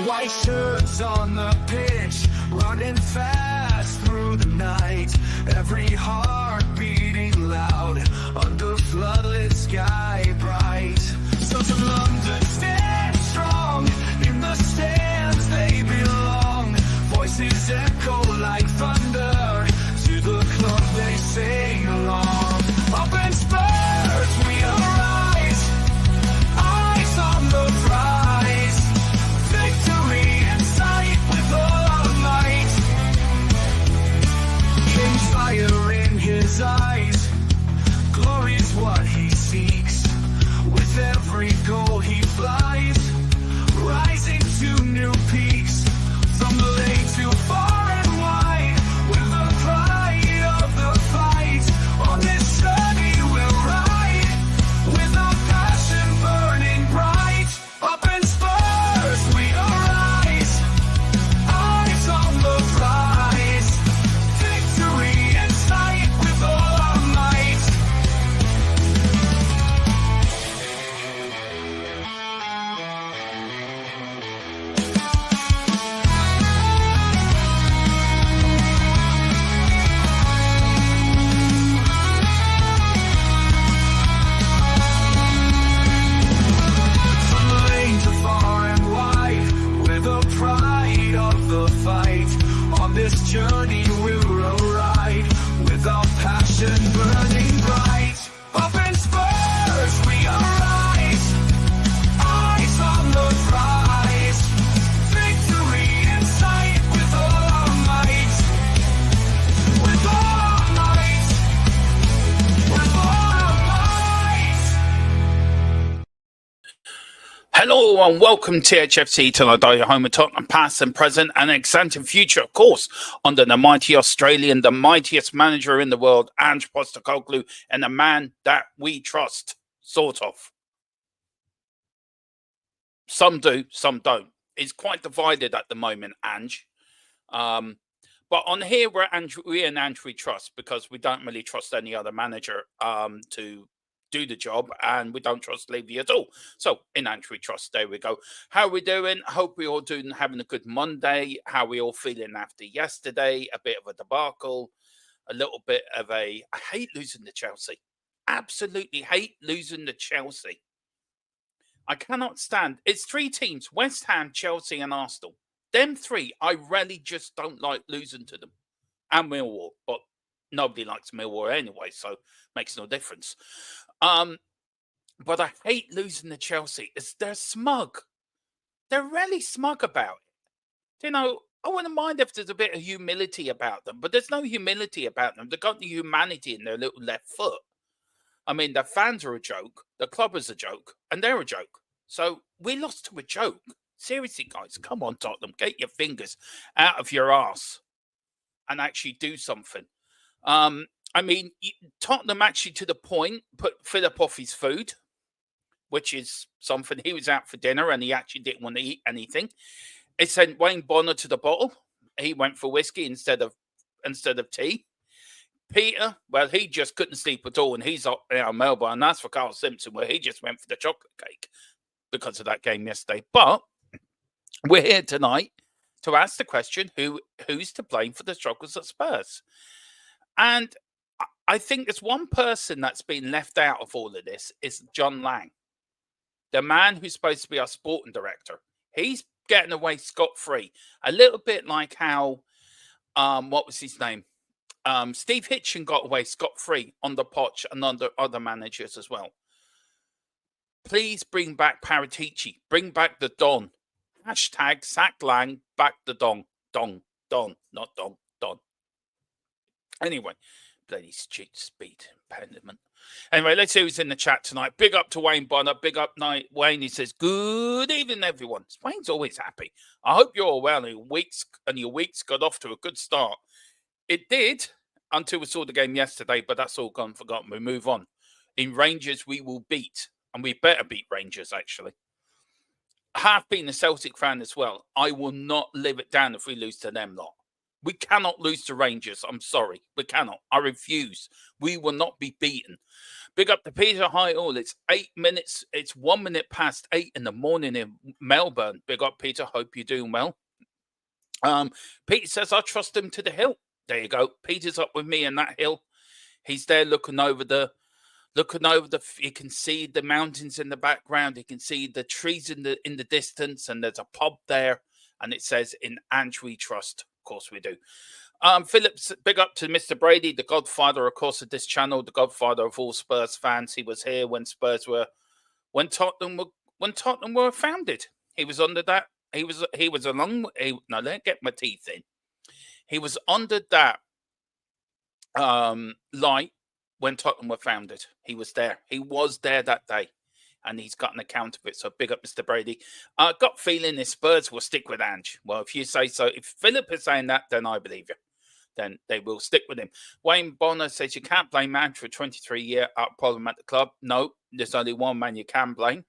White shirts on the pitch, running fast through the night. Every heart beating loud under floodlit sky bright. Sons of London stand strong, in the stands they belong. Voices echo like thunder, to the club they sing along. Up in Spurs we arise, eyes on the prize. Victory in sight with all our might. King's fire in his eyes, glory's what he seeks. With every goal he flies, rising to new peaks. From the lake to far and wide, with the pride of the fight. On this journey we'll ride, with our passion burning bright. Up in Spurs we arise, eyes on the prize. Victory in sight with all our might. From the lane to far and wide, with the pride of the fight. On this journey we'll ride, with our passion burning bright. Up in Spurs we arise, eyes on the prize. Victory in sight with all our might. With all our might. With all our might. Hello and welcome to THFC TILLDIE, your home of Tottenham past and present and exciting future, of course, under the mighty Australian, the mightiest manager in the world, Ange Postecoglou, and a man that we trust, sort of. Some do, some don't. It's quite divided at the moment, Ange. But on here, we and Ange we trust, because we don't really trust any other manager to do the job, and we don't trust Levy at all. So in Ange we trust. There we go. How are we doing? Hope we all doing, having a good Monday. How are we all feeling after yesterday? A bit of a debacle, a little bit of a. I hate losing to Chelsea. Absolutely hate losing to Chelsea. I cannot stand. It's three teams: West Ham, Chelsea, and Arsenal. Them three, I really just don't like losing to them. And Millwall, but nobody likes Millwall anyway, so makes no difference. But I hate losing to Chelsea. They're smug. They're really smug about it. You know, I wouldn't mind if there's a bit of humility about them, but there's no humility about them. They've got the humanity in their little left foot. I mean, the fans are a joke, the club is a joke, and they're a joke. So we lost to a joke. Seriously, guys, come on, Tottenham, get your fingers out of your arse and actually do something. I mean, Tottenham actually, to the point, put Philip off his food, which is something. He was out for dinner and he actually didn't want to eat anything. It sent Wayne Bonner to the bottle. He went for whiskey instead of tea. Peter, well, he just couldn't sleep at all, and he's up in Melbourne. And that's for Carl Simpson, where he just went for the chocolate cake because of that game yesterday. But we're here tonight to ask the question: who's to blame for the struggles at Spurs? And I think there's one person that's been left out of all of this is John Lang, the man who's supposed to be our sporting director. He's getting away scot-free, a little bit like how, what was his name? Steve Hitchen got away scot-free under Poch and under other managers as well. Please bring back Paratici. Bring back the Don. Hashtag sack Lang, back the Don. Don, not Don. Anyway, bloody speed impediment. Anyway, let's see who's in the chat tonight. Big up to Wayne Bonner. Big up Wayne. He says, good evening, everyone. Wayne's always happy. I hope you're all well and your week's got off to a good start. It did until we saw the game yesterday, but that's all gone forgotten. We move on. In Rangers, we will beat, and we better beat Rangers, actually. I have been a Celtic fan as well. I will not live it down if we lose to them lot. We cannot lose to Rangers. I'm sorry. We cannot. I refuse. We will not be beaten. Big up to Peter. Hi all. It's 8 minutes. It's 1 minute past 8 in the morning in Melbourne. Big up, Peter. Hope you're doing well. Peter says, I trust him to the hill. There you go. Peter's up with me in that hill. He's there looking over the, you can see the mountains in the background. You can see the trees in the distance, and there's a pub there, and it says, in Ange we trust. Of course we do. Phillips, big up to Mr. Brady, the godfather, of course, of this channel, the godfather of all Spurs fans. He was here when when Tottenham were founded. He was under that. He was along. Now let me get my teeth in. He was under that light when Tottenham were founded. He was there. He was there that day, and he's got an account of it. So big up, Mr. Brady. Got feeling the Spurs will stick with Ange. Well, if you say so, if Philip is saying that, then I believe you. Then they will stick with him. Wayne Bonner says you can't blame Ange for a 23-year problem at the club. No, there's only one man you can blame,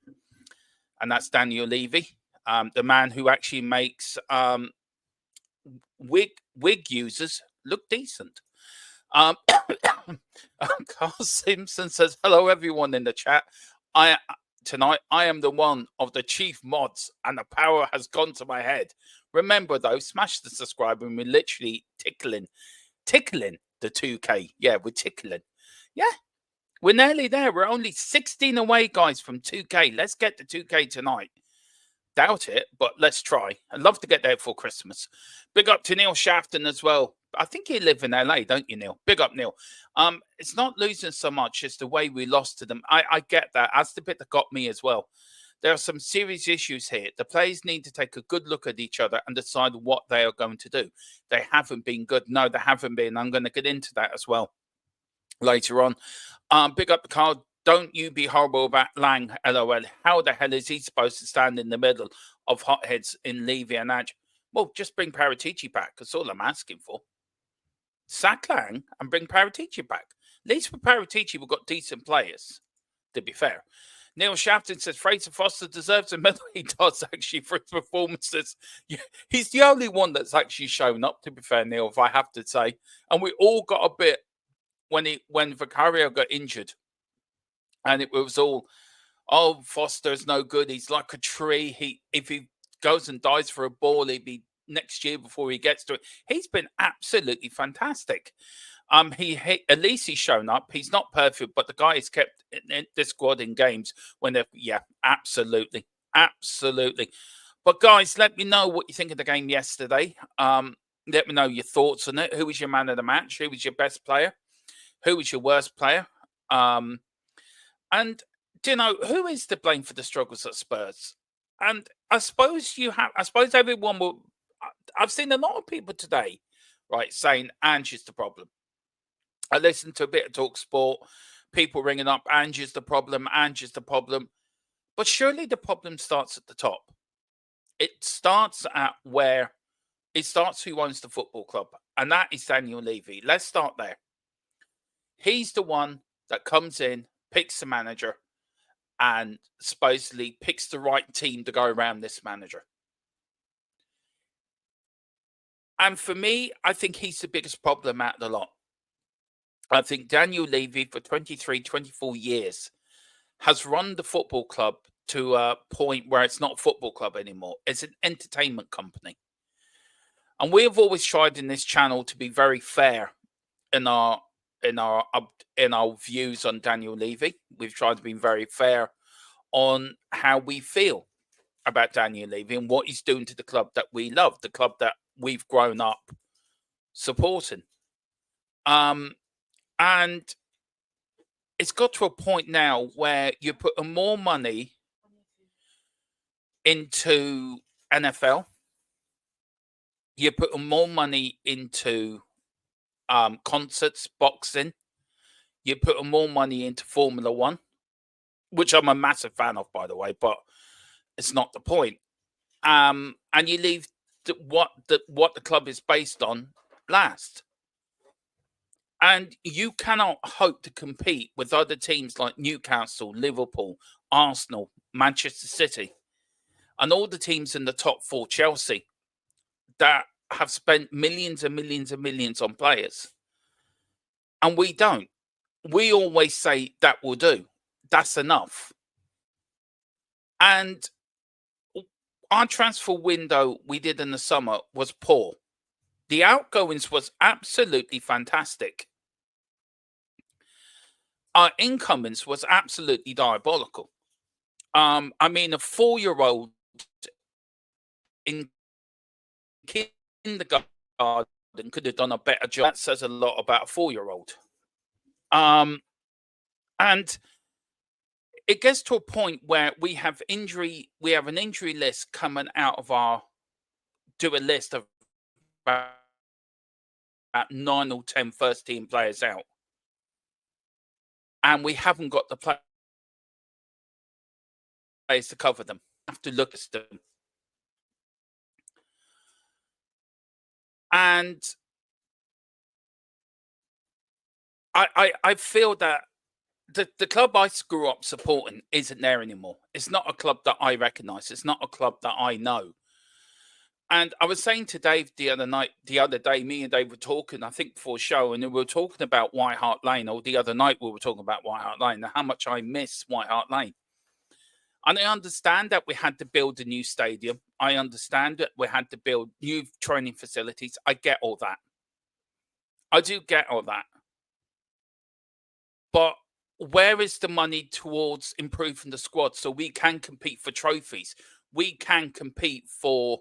and that's Daniel Levy, the man who actually makes wig users look decent. Carl Simpson says, hello, everyone in the chat. Tonight, I am the one of the chief mods, and the power has gone to my head. Remember, though, smash the subscribe, and we're literally tickling the 2K. Yeah, we're tickling. Yeah, we're nearly there. We're only 16 away, guys, from 2K. Let's get to 2K tonight. Doubt it, but let's try. I'd love to get there for Christmas. Big up to Neil Shafton as well. I think you live in LA, don't you, Neil? Big up, Neil. It's not losing so much. It's the way we lost to them. I get that. That's the bit that got me as well. There are some serious issues here. The players need to take a good look at each other and decide what they are going to do. They haven't been good. No, they haven't been. I'm going to get into that as well later on. Big up, Carl. Don't you be horrible about Lang, LOL. How the hell is he supposed to stand in the middle of hotheads in Levy and Ange? Well, just bring Paratici back. That's all I'm asking for. Sack Lang and bring Paratici back. At least with Paratici, we've got decent players, to be fair. Neil Shafton says Fraser Foster deserves a medal. He does, actually, for his performances. He's the only one that's actually shown up, to be fair, Neil, if I have to say. And we all got a bit when Vicario got injured. And it was all, oh, Foster's no good. He's like a tree. If he goes and dies for a ball, he'd be next year before he gets to it. He's been absolutely fantastic. At least he's shown up. He's not perfect, but the guy has kept this squad in games when they're, yeah, absolutely. But guys, let me know what you think of the game yesterday. Let me know your thoughts on it. Who was your man of the match? Who was your best player? Who was your worst player? And do you know who is to blame for the struggles at Spurs? And I suppose everyone will. I've seen a lot of people today, right, saying Ange is the problem. I listened to a bit of Talk Sport, people ringing up, Ange is the problem, Ange is the problem. But surely the problem starts at the top. It starts who owns the football club, and that is Daniel Levy. Let's start there. He's the one that comes in, picks the manager, and supposedly picks the right team to go around this manager. And for me, I think he's the biggest problem out of the lot. I think Daniel Levy, for 23, 24 years, has run the football club to a point where it's not a football club anymore. It's an entertainment company. And we have always tried in this channel to be very fair in our views on Daniel Levy. We've tried to be very fair on how we feel about Daniel Levy and what he's doing to the club that we love, the club that we've grown up supporting. And it's got to a point now where you're putting more money into NFL. You're putting more money into concerts, boxing. You're putting more money into Formula One, which I'm a massive fan of, by the way, but it's not the point. And you leave what the club is based on last. And you cannot hope to compete with other teams like Newcastle, Liverpool, Arsenal, Manchester City, and all the teams in the top four, Chelsea, that have spent millions and millions and millions on players, and we don't. We always say that will do. That's enough. And our transfer window we did in the summer was poor. The outgoings was absolutely fantastic. Our incomings was absolutely diabolical. I mean, a 4-year-old in kindergarten could have done a better job. That says a lot about a 4-year-old. And it gets to a point where we have an injury list coming out of do a list of about 9 or 10 first team players out. And we haven't got the players to cover them. We have to look at them. And I feel that the club I grew up supporting isn't there anymore. It's not a club that I recognise. It's not a club that I know. And I was saying to Dave the other day, me and Dave were talking, I think before show, and we were talking about White Hart Lane, or the other night we were talking about White Hart Lane and how much I miss White Hart Lane. And I understand that we had to build a new stadium. I understand that we had to build new training facilities. I get all that. I do get all that. But where is the money towards improving the squad so we can compete for trophies? We can compete for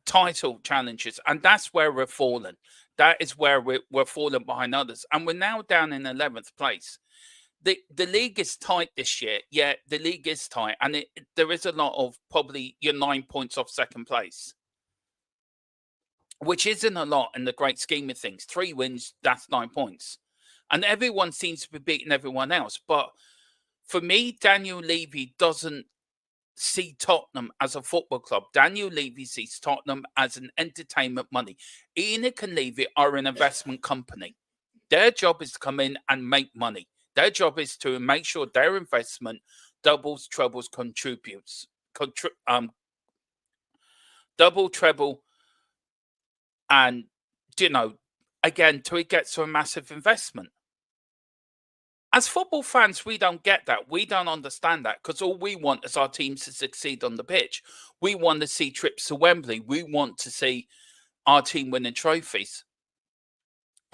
title challenges, and that's where we're falling. That is where we're falling behind others, and we're now down in 11th place. The league is tight this year. Yeah, the league is tight, and there is a lot of probably you're 9 points off second place, which isn't a lot in the great scheme of things. 3 wins, that's 9 points, and everyone seems to be beating everyone else. But for me, Daniel Levy doesn't see Tottenham as a football club. Daniel Levy sees Tottenham as an entertainment money. ENIC and Levy are an investment company. Their job is to come in and make money. Their job is to make sure their investment doubles, trebles, contributes. Double, treble, and, again, till it gets to a massive investment. As football fans, we don't get that. We don't understand that because all we want is our teams to succeed on the pitch. We want to see trips to Wembley. We want to see our team winning trophies.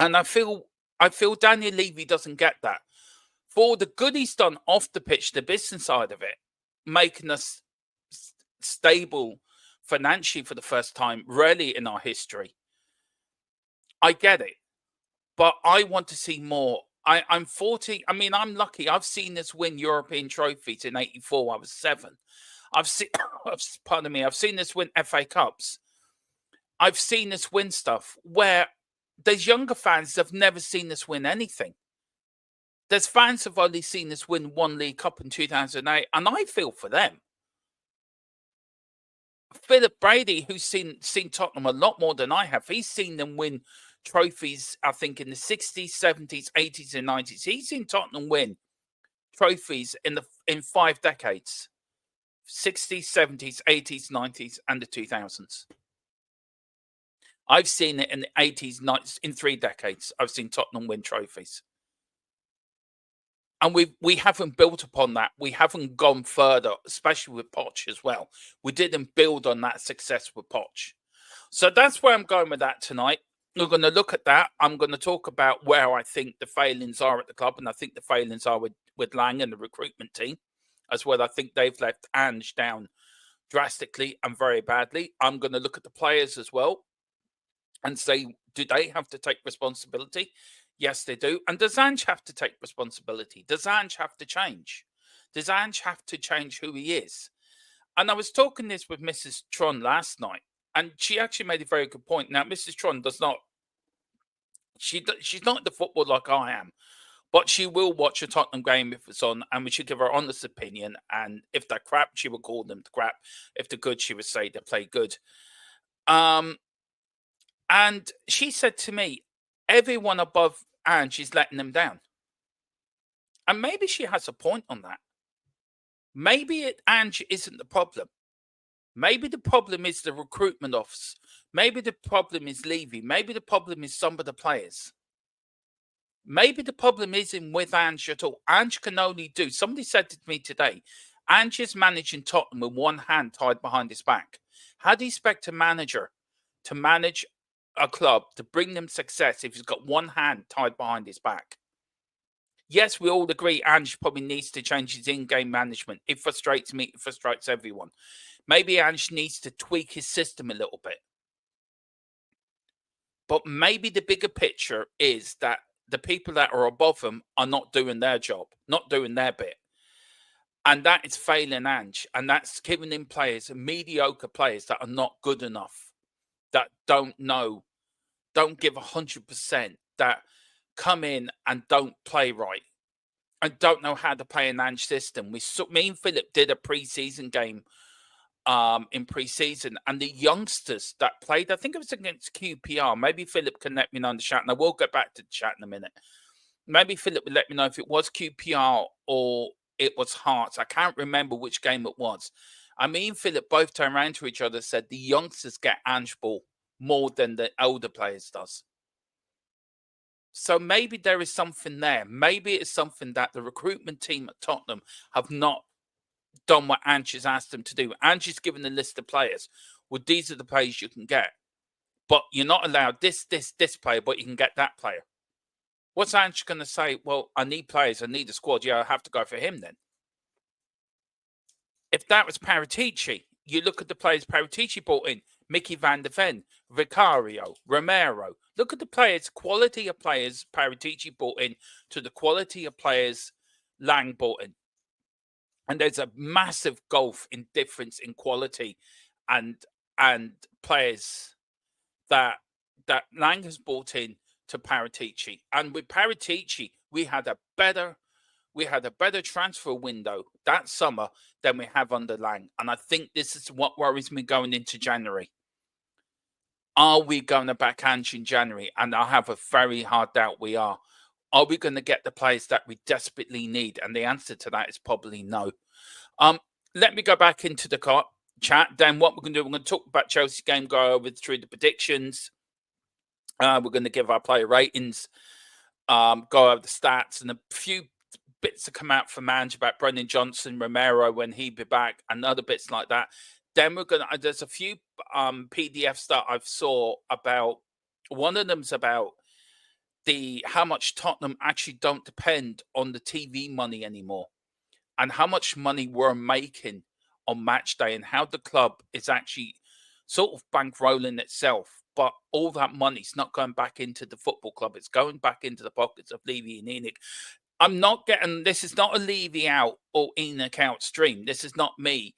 And I feel Daniel Levy doesn't get that. For the good he's done off the pitch, the business side of it, making us stable financially for the first time really in our history, I get it. But I want to see more. I'm 40. I mean, I'm lucky. I've seen us win European trophies in 84. I was 7. I've seen, pardon me, I've seen us win FA Cups. I've seen us win stuff where there's younger fans that have never seen us win anything. There's fans who've only seen us win 1 League Cup in 2008, and I feel for them. Philip Brady, who's seen Tottenham a lot more than I have, he's seen them win trophies, I think, in the 60s, 70s, 80s, and 90s. He's seen Tottenham win trophies in 5 decades: 60s, 70s, 80s, 90s, and the 2000s. I've seen it in the 80s, 90s, in 3 decades. I've seen Tottenham win trophies. And we haven't built upon that. We haven't gone further, especially with Poch as well. We didn't build on that success with Poch. So that's where I'm going with that tonight. We're going to look at that. I'm going to talk about where I think the failings are at the club, and I think the failings are with Lang and the recruitment team as well. I think they've left Ange down drastically and very badly. I'm going to look at the players as well and say, do they have to take responsibility? Yes, they do. And does Ange have to take responsibility? Does Ange have to change? Does Ange have to change who he is? And I was talking this with Mrs. Tron last night, and she actually made a very good point. Now, Mrs. Tron does not, she's not into football like I am, but she will watch a Tottenham game if it's on, and we should give her honest opinion. And if they're crap, she will call them crap. If they're good, she would say they play good. And she said to me, everyone above Ange is letting them down. And maybe she has a point on that. Maybe Ange isn't the problem. Maybe the problem is the recruitment office. Maybe the problem is Levy. Maybe the problem is some of the players. Maybe the problem isn't with Ange at all. Ange can only do. Somebody said to me today, Ange is managing Tottenham with one hand tied behind his back. How do you expect a manager to manage a club to bring them success if he's got one hand tied behind his back? Yes, we all agree Ange probably needs to change his in-game management. It frustrates me. It frustrates everyone. Maybe Ange needs to tweak his system a little bit. But maybe the bigger picture is that the people that are above them are not doing their job, not doing their bit. And that is failing Ange. And that's giving him players, mediocre players that are not good enough, that don't know, don't give 100%, that come in and don't play right and don't know how to play an Ange system. Me and Philip did a pre-season game in pre-season, and the youngsters that played, I think it was against QPR. Maybe Philip can let me know in the chat, and I will get back to the chat in a minute. Maybe Philip would let me know if it was QPR or it was Hearts. I can't remember which game it was. I mean, Philip both turned around to each other and said the youngsters get Ange ball more than the older players does. So maybe there is something there. Maybe it's something that the recruitment team at Tottenham have not done what Ange has asked them to do. Ange has given a list of players. Well, these are the players you can get. But you're not allowed this player, but you can get that player. What's Ange going to say? Well, I need players. I need a squad. Yeah, I have to go for him then. If that was Paratici, you look at the players Paratici brought in. Mickey van der Ven, Vicario, Romero. Look at the players, quality of players Paratici brought in to the quality of players Lang brought in. And there's a massive gulf in difference in quality and players that Lang has brought in to Paratici. And with Paratici, we had a better transfer window that summer than we have under Lang. And I think this is what worries me going into January. Are we going to back Ange in January? And I have a very hard doubt we are. Are we going to get the players that we desperately need? And the answer to that is probably no. Let me go back into the chat. Then what we're going to do, we're going to talk about Chelsea game, go over through the predictions. We're going to give our player ratings, go over the stats, and a few bits that come out from Ange about Brennan Johnson, Romero, when he'd be back, and other bits like that. Then we're going to, there's a few PDFs that I've saw about, one of them's about how much Tottenham actually don't depend on the TV money anymore, and how much money we're making on match day, and how the club is actually sort of bankrolling itself. But all that money's not going back into the football club. It's going back into the pockets of Levy and Enoch. I'm not getting, this is not a Levy out or Enoch out stream. This is not me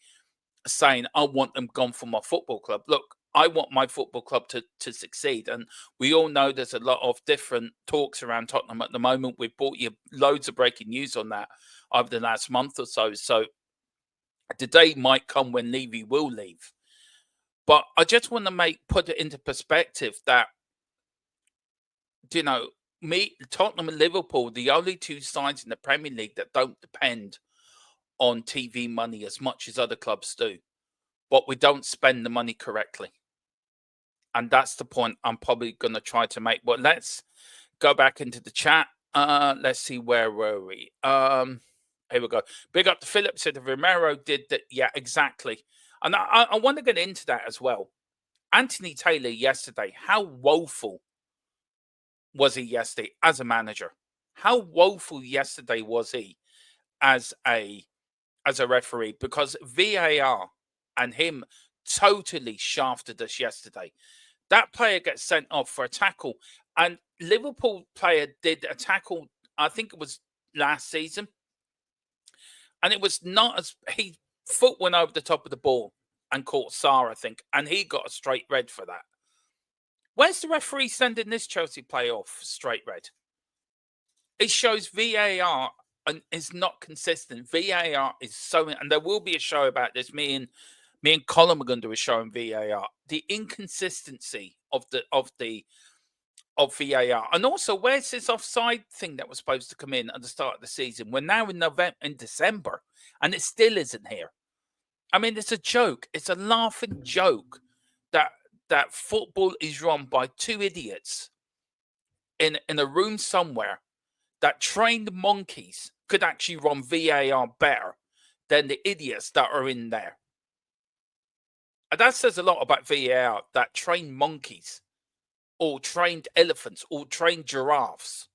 saying I want them gone from my football club. Look, I want my football club to succeed. And we all know there's a lot of different talks around Tottenham at the moment. We've brought you loads of breaking news on that over the last month or so. So the day might come when Levy will leave. But I just want to put it into perspective that, you know, Tottenham and Liverpool, the only two sides in the Premier League that don't depend on TV money as much as other clubs do. But we don't spend the money correctly. And that's the point I'm probably going to try to make. But let's go back into the chat. Let's see, where were we? Here we go. Big up to Philip, said Romero did that. Yeah, exactly. And I want to get into that as well. Anthony Taylor yesterday, how woeful was he yesterday as a manager? How woeful yesterday was he as a referee? Because VAR and him totally shafted us yesterday. That player gets sent off for a tackle, and Liverpool player did a tackle, I think it was last season, and it was not as, he foot went over the top of the ball and caught Sarr, I think, and he got a straight red for that. Where's the referee sending this Chelsea player off straight red? It shows VAR and is not consistent. VAR is so, and there will be a show about this. Me and Colin are going to do a show on VAR. The inconsistency of VAR, and also where's this offside thing that was supposed to come in at the start of the season? We're now in December, and it still isn't here. I mean, it's a joke. It's a laughing joke that football is run by two idiots in a room somewhere, that trained monkeys could actually run VAR better than the idiots that are in there. And that says a lot about VAR, that trained monkeys or trained elephants or trained giraffes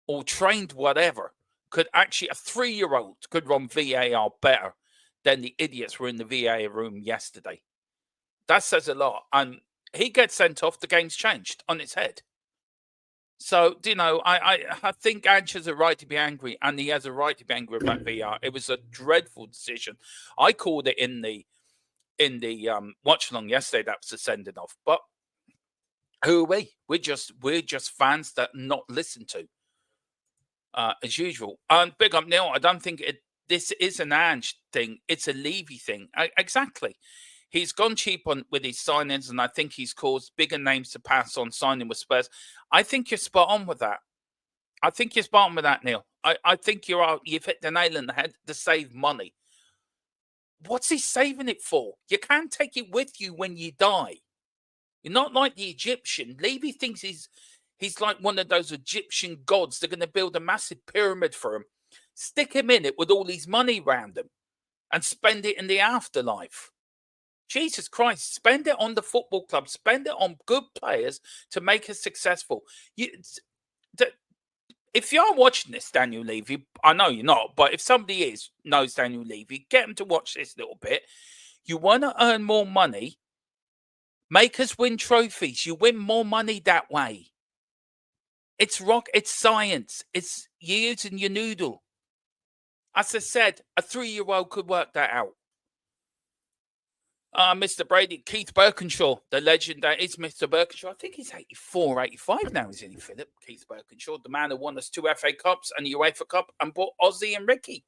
or trained whatever could actually, a 3-year-old could run VAR better than the idiots who were in the VAR room yesterday. That says a lot. And he gets sent off, the game's changed on its head. So, you know, I think Ange has a right to be angry, and he has a right to be angry about VR. It was a dreadful decision. I called it in the watch along yesterday that was a sending off. But who are we? We're just fans that not listen to, as usual. And big up Neil. I don't think this is an Ange thing. It's a Levy thing. Exactly. He's gone cheap with his signings, and I think he's caused bigger names to pass on signing with Spurs. I think you're spot on with that. I think you're spot on with that, Neil. I think you've hit the nail on the head to save money. What's he saving it for? You can't take it with you when you die. You're not like the Egyptian. Levy thinks he's like one of those Egyptian gods. They're going to build a massive pyramid for him, stick him in it with all his money around him, and spend it in the afterlife. Jesus Christ, spend it on the football club, spend it on good players to make us successful. If you're watching this, Daniel Levy, I know you're not, but if somebody knows Daniel Levy, get them to watch this little bit. You want to earn more money, make us win trophies. You win more money that way. It's science. It's using your noodle. As I said, a 3-year-old could work that out. Mr. Brady, Keith Birkinshaw, the legend that is Mr. Birkinshaw. I think he's 84, 85 now, isn't he, Philip? Keith Birkinshaw, the man who won us 2 FA Cups and the UEFA Cup and brought Ozzy and Ricky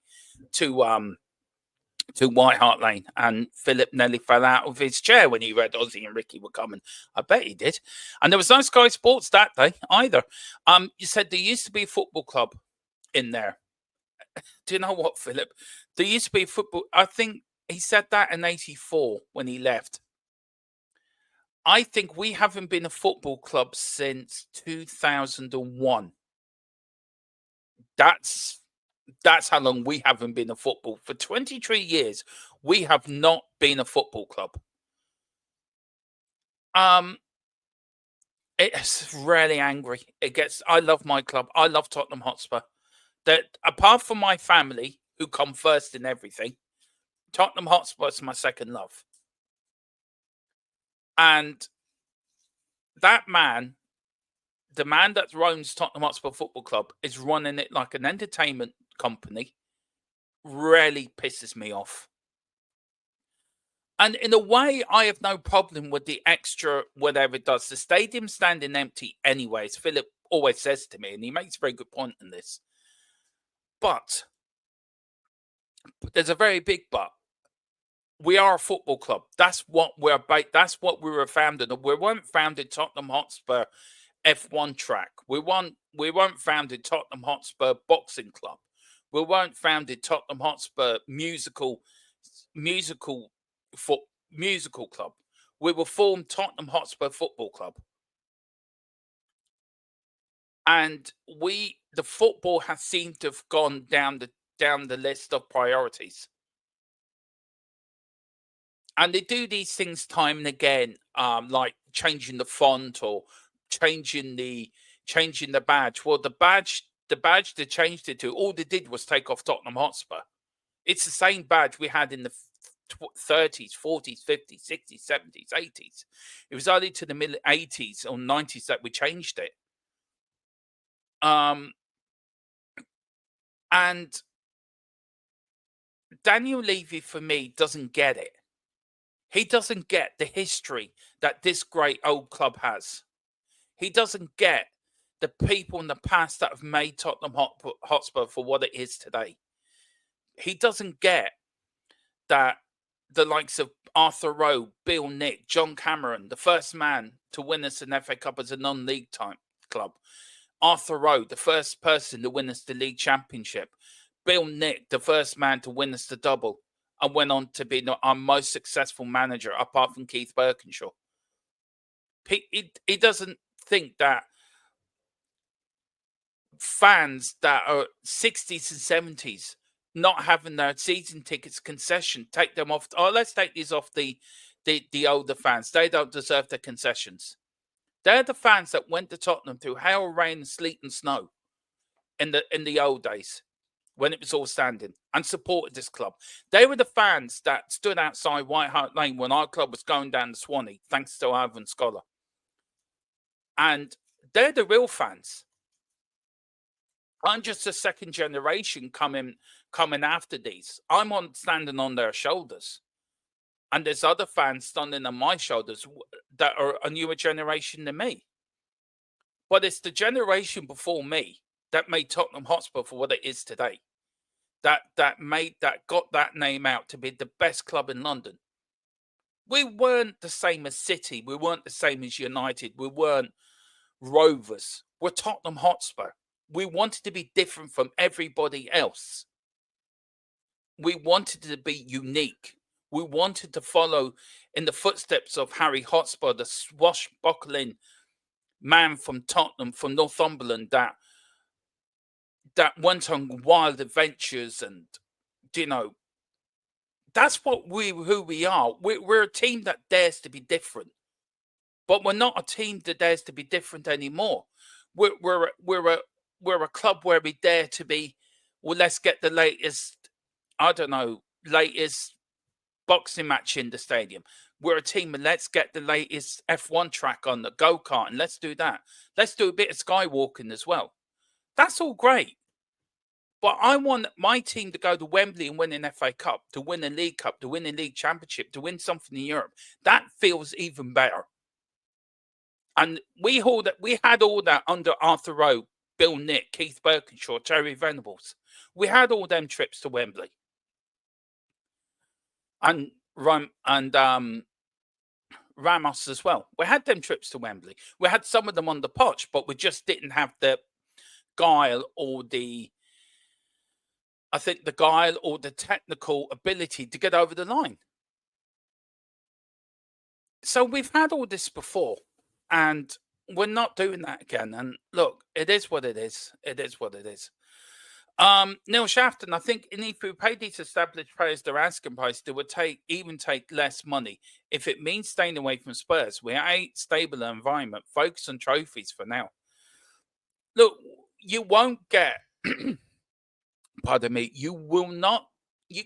to White Hart Lane. And Philip nearly fell out of his chair when he read Ozzy and Ricky were coming. I bet he did. And there was no Sky Sports that day either. You said there used to be a football club in there. Do you know what, Philip? There used to be a football, I think, he said that in 84 when he left. I think we haven't been a football club since 2001. That's how long we haven't been a football. For 23 years, we have not been a football club. It's really angry. I love my club. I love Tottenham Hotspur. That apart from my family, who come first in everything, Tottenham Hotspur is my second love. And that man, the man that runs Tottenham Hotspur Football Club, is running it like an entertainment company. Really pisses me off. And in a way, I have no problem with the extra whatever it does. The stadium standing empty anyways, Philip always says to me, and he makes a very good point in this. But there's a very big but. We are a football club. That's what we're about. That's what we were founded on. We weren't founded Tottenham Hotspur F1 track. We weren't founded Tottenham Hotspur boxing club. We weren't founded Tottenham Hotspur musical club. We were formed Tottenham Hotspur Football Club. And the football has seemed to have gone down the list of priorities. And they do these things time and again, like changing the font or changing the badge. Well, the badge they changed it to, all they did was take off Tottenham Hotspur. It's the same badge we had in the 30s, 40s, 50s, 60s, 70s, 80s. It was only to the middle 80s or 90s that we changed it. And Daniel Levy, for me, doesn't get it. He doesn't get the history that this great old club has. He doesn't get the people in the past that have made Tottenham Hotspur for what it is today. He doesn't get that the likes of Arthur Rowe, Bill Nick, John Cameron, the first man to win us an FA Cup as a non-league type club. Arthur Rowe, the first person to win us the league championship. Bill Nick, the first man to win us the double. and went on to be our most successful manager, apart from Keith Birkinshaw. He doesn't think that fans that are 60s and 70s not having their season tickets concession, take them off. Oh, let's take these off the older fans. They don't deserve their concessions. They're the fans that went to Tottenham through hail, rain, sleet and snow in the old days when it was all standing and supported this club. They were the fans that stood outside White Hart Lane when our club was going down to Swanee, thanks to Ivan Scholar. And they're the real fans. I'm just a second generation coming after these. I'm standing on their shoulders. And there's other fans standing on my shoulders that are a newer generation than me. But it's the generation before me that made Tottenham Hotspur for what it is today. That got that name out to be the best club in London. We weren't the same as City. We weren't the same as United. We weren't Rovers. We're Tottenham Hotspur. We wanted to be different from everybody else. We wanted to be unique. We wanted to follow in the footsteps of Harry Hotspur, the swashbuckling man from Tottenham, from Northumberland, that went on wild adventures. And, you know, that's who we are. We're a team that dares to be different. But we're not a team that dares to be different anymore. We're a club where we dare to be, well, let's get the latest boxing match in the stadium. We're a team and let's get the latest F1 track on the go-kart and let's do that. Let's do a bit of skywalking as well. That's all great. But I want my team to go to Wembley and win an FA Cup, to win a League Cup, to win a League Championship, to win something in Europe. That feels even better. And we had all that under Arthur Rowe, Bill Nick, Keith Birkinshaw, Terry Venables. We had all them trips to Wembley. And Ramos as well. We had them trips to Wembley. We had some of them on the potch, but we just didn't have the guile or the technical ability to get over the line. So we've had all this before, and we're not doing that again. And look, it is what it is. It is what it is. Neil Shafton, I think if we pay these established players their asking price, they would take less money. If it means staying away from Spurs, we are a stable environment. Focus on trophies for now. Look, you won't get, pardon me, you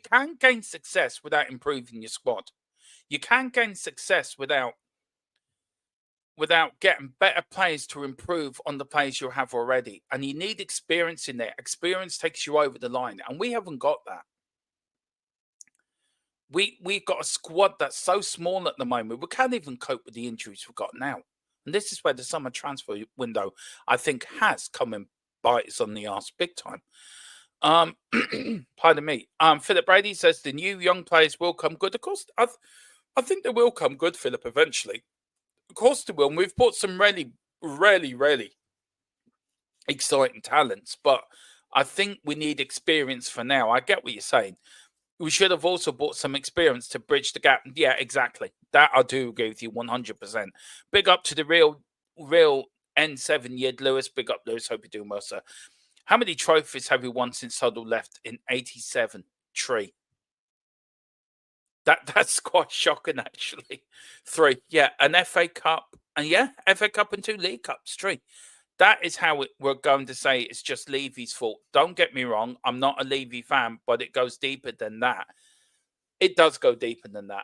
can gain success without improving your squad. You can gain success without getting better players to improve on the players you have already. And you need experience in there. Experience takes you over the line. And we haven't got that. We've got a squad that's so small at the moment. We can't even cope with the injuries we've got now. And this is where the summer transfer window, I think, has come and bite us on the arse big time. Pardon me. Philip Brady says the new young players will come good. Of course, I think they will come good, Philip, eventually. Of course they will. And we've bought some really, really, really exciting talents. But I think we need experience for now. I get what you're saying. We should have also bought some experience to bridge the gap. Yeah, exactly. That I do agree with you 100%. Big up to the real N7 Yed Lewis. Big up, Lewis. Hope you're doing well, sir. How many trophies have we won since Huddle left in 87? 3. That's quite shocking, actually. 3. Yeah, an FA Cup. And yeah, FA Cup and 2 League Cups. 3. That is how we're going to say it's just Levy's fault. Don't get me wrong. I'm not a Levy fan, but it goes deeper than that. It does go deeper than that.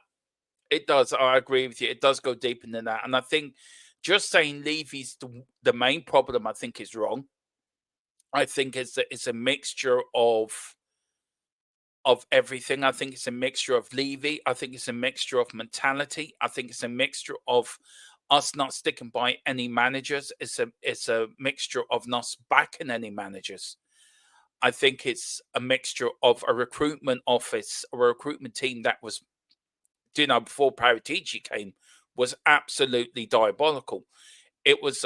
It does. I agree with you. It does go deeper than that. And I think just saying Levy's the main problem, I think, is wrong. I think it's a mixture of everything. I think it's a mixture of Levy. I think it's a mixture of mentality. I think it's a mixture of us not sticking by any managers. It's a mixture of not backing any managers. I think it's a mixture of a recruitment office or a recruitment team that was, before Paratici came, was absolutely diabolical. It was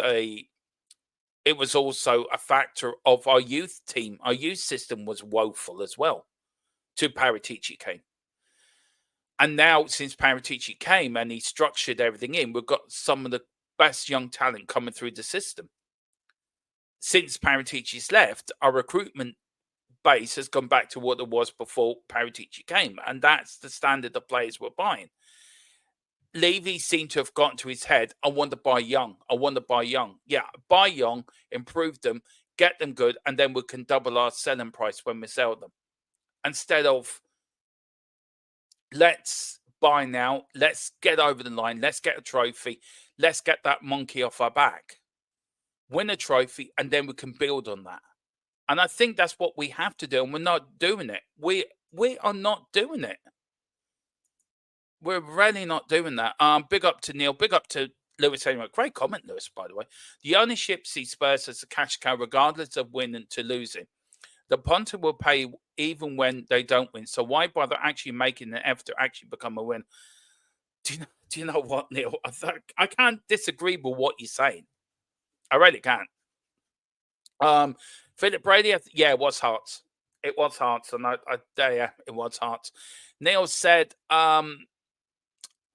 also a factor of our youth team. Our youth system was woeful as well till Paratici came. And now, since Paratici came and he structured everything in, we've got some of the best young talent coming through the system. Since Paratici's left, our recruitment base has gone back to what it was before Paratici came, and that's the standard of players we're buying. Levy seemed to have gotten to his head, I want to buy young. I want to buy young. Yeah, buy young, improve them, get them good, and then we can double our selling price when we sell them. Instead of, let's buy now, let's get over the line, let's get a trophy, let's get that monkey off our back, win a trophy, and then we can build on that. And I think that's what we have to do, and we're not doing it. We are not doing it. We're really not doing that. Big up to Neil. Big up to Lewis anyway. Great comment, Lewis, by the way. The ownership sees Spurs as a cash cow, regardless of winning to losing. The punter will pay even when they don't win. So why bother actually making an effort to actually become a win? Do you know what, Neil? I can't disagree with what you're saying. I really can't. Philip Brady, yeah, it was Hearts. It was Hearts, and I dare you, it was Hearts. Neil said,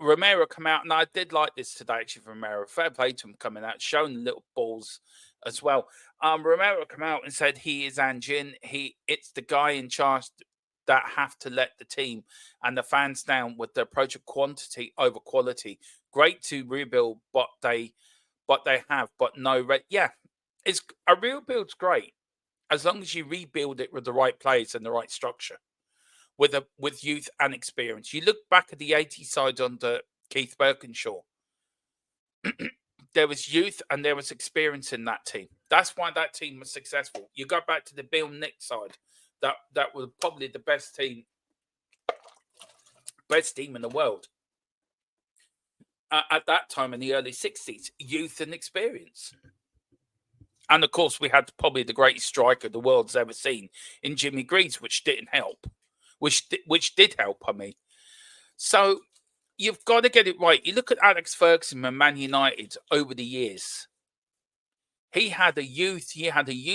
Romero come out, and I did like this today, actually, from Romero. Fair play to him coming out, showing little balls as well. Romero come out and said he is Anjin. It's the guy in charge that have to let the team and the fans down with the approach of quantity over quality. Great to rebuild, but they have, but no, yeah, it's a rebuild's great as long as you rebuild it with the right players and the right structure. With youth and experience. You look back at the 80 side under Keith Birkinshaw. There was youth and there was experience in that team. That's why that team was successful. You go back to the Bill Nick side. That was probably the best team in the world. At that time in the early 60s, youth and experience. And of course, we had probably the greatest striker the world's ever seen in Jimmy Greaves, which didn't help. Which did help, I mean. So you've got to get it right. You look at Alex Ferguson and Man United over the years. He had a youth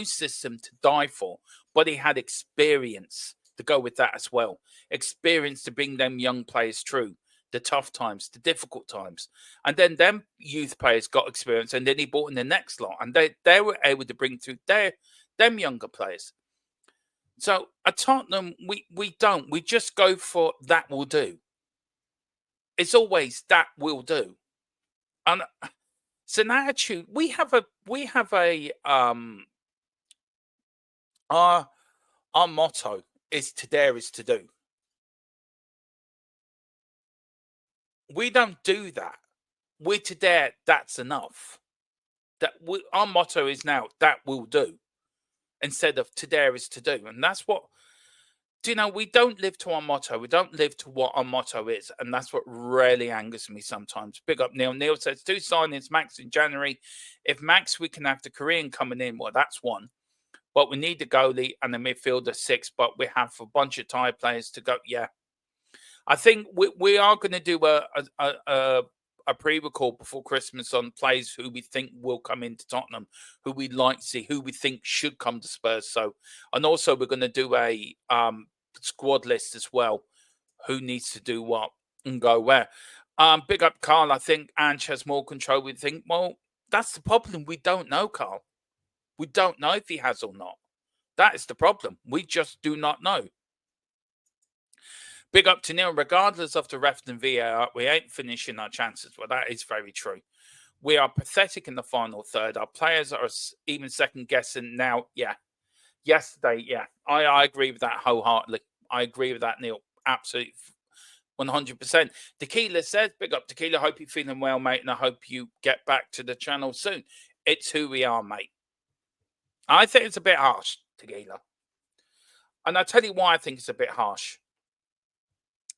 system to die for, but he had experience to go with that as well. Experience to bring them young players through the tough times, the difficult times. And then them youth players got experience, and then he brought in the next lot, and they were able to bring through them younger players. So at Tottenham, we don't. We just go for that will do. It's always that will do. And it's an attitude. We have a our motto is to dare is to do. We don't do that. We're to dare, that's enough. Our motto is now that will do. Instead of to dare is to do. And that's what, we don't live to our motto. We don't live to what our motto is. And that's what really angers me sometimes. Big up Neil. Neil says 2 signings, Max in January. If Max, we can have the Korean coming in. Well, that's 1. But we need the goalie and the midfielder 6. But we have a bunch of Thai players to go. Yeah. I think we are going to do a pre-record before Christmas on players who we think will come into Tottenham, who we'd like to see, who we think should come to Spurs. So, and also we're going to do a squad list as well, who needs to do what and go where. Big up Carl. I think Ange has more control. We think, well, that's the problem. We don't know, Carl. We don't know if he has or not. That is the problem. We just do not know. Big up to Neil. Regardless of the ref and VAR, we ain't finishing our chances. Well, that is very true. We are pathetic in the final third. Our players are even second guessing now. Yeah. Yesterday, yeah. I agree with that wholeheartedly. I agree with that, Neil. Absolutely. 100%. Tequila says, big up Tequila. Hope you're feeling well, mate. And I hope you get back to the channel soon. It's who we are, mate. I think it's a bit harsh, Tequila. And I'll tell you why I think it's a bit harsh.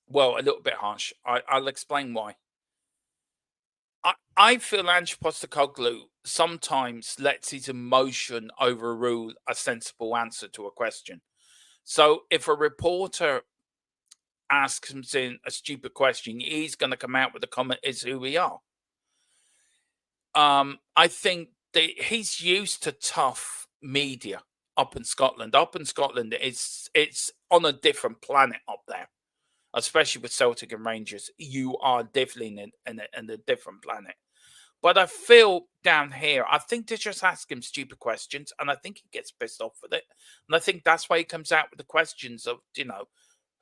Well, a little bit harsh. I'll explain why. I feel Ange Postecoglou sometimes lets his emotion overrule a sensible answer to a question. So if a reporter asks him a stupid question, he's going to come out with a comment, is who we are. I think that he's used to tough media up in Scotland. Up in Scotland, it's on a different planet up there. especially with Celtic and Rangers, you are definitely in a different planet. But I feel down here, I think they just ask him stupid questions, and I think he gets pissed off with it. And I think that's why he comes out with the questions of,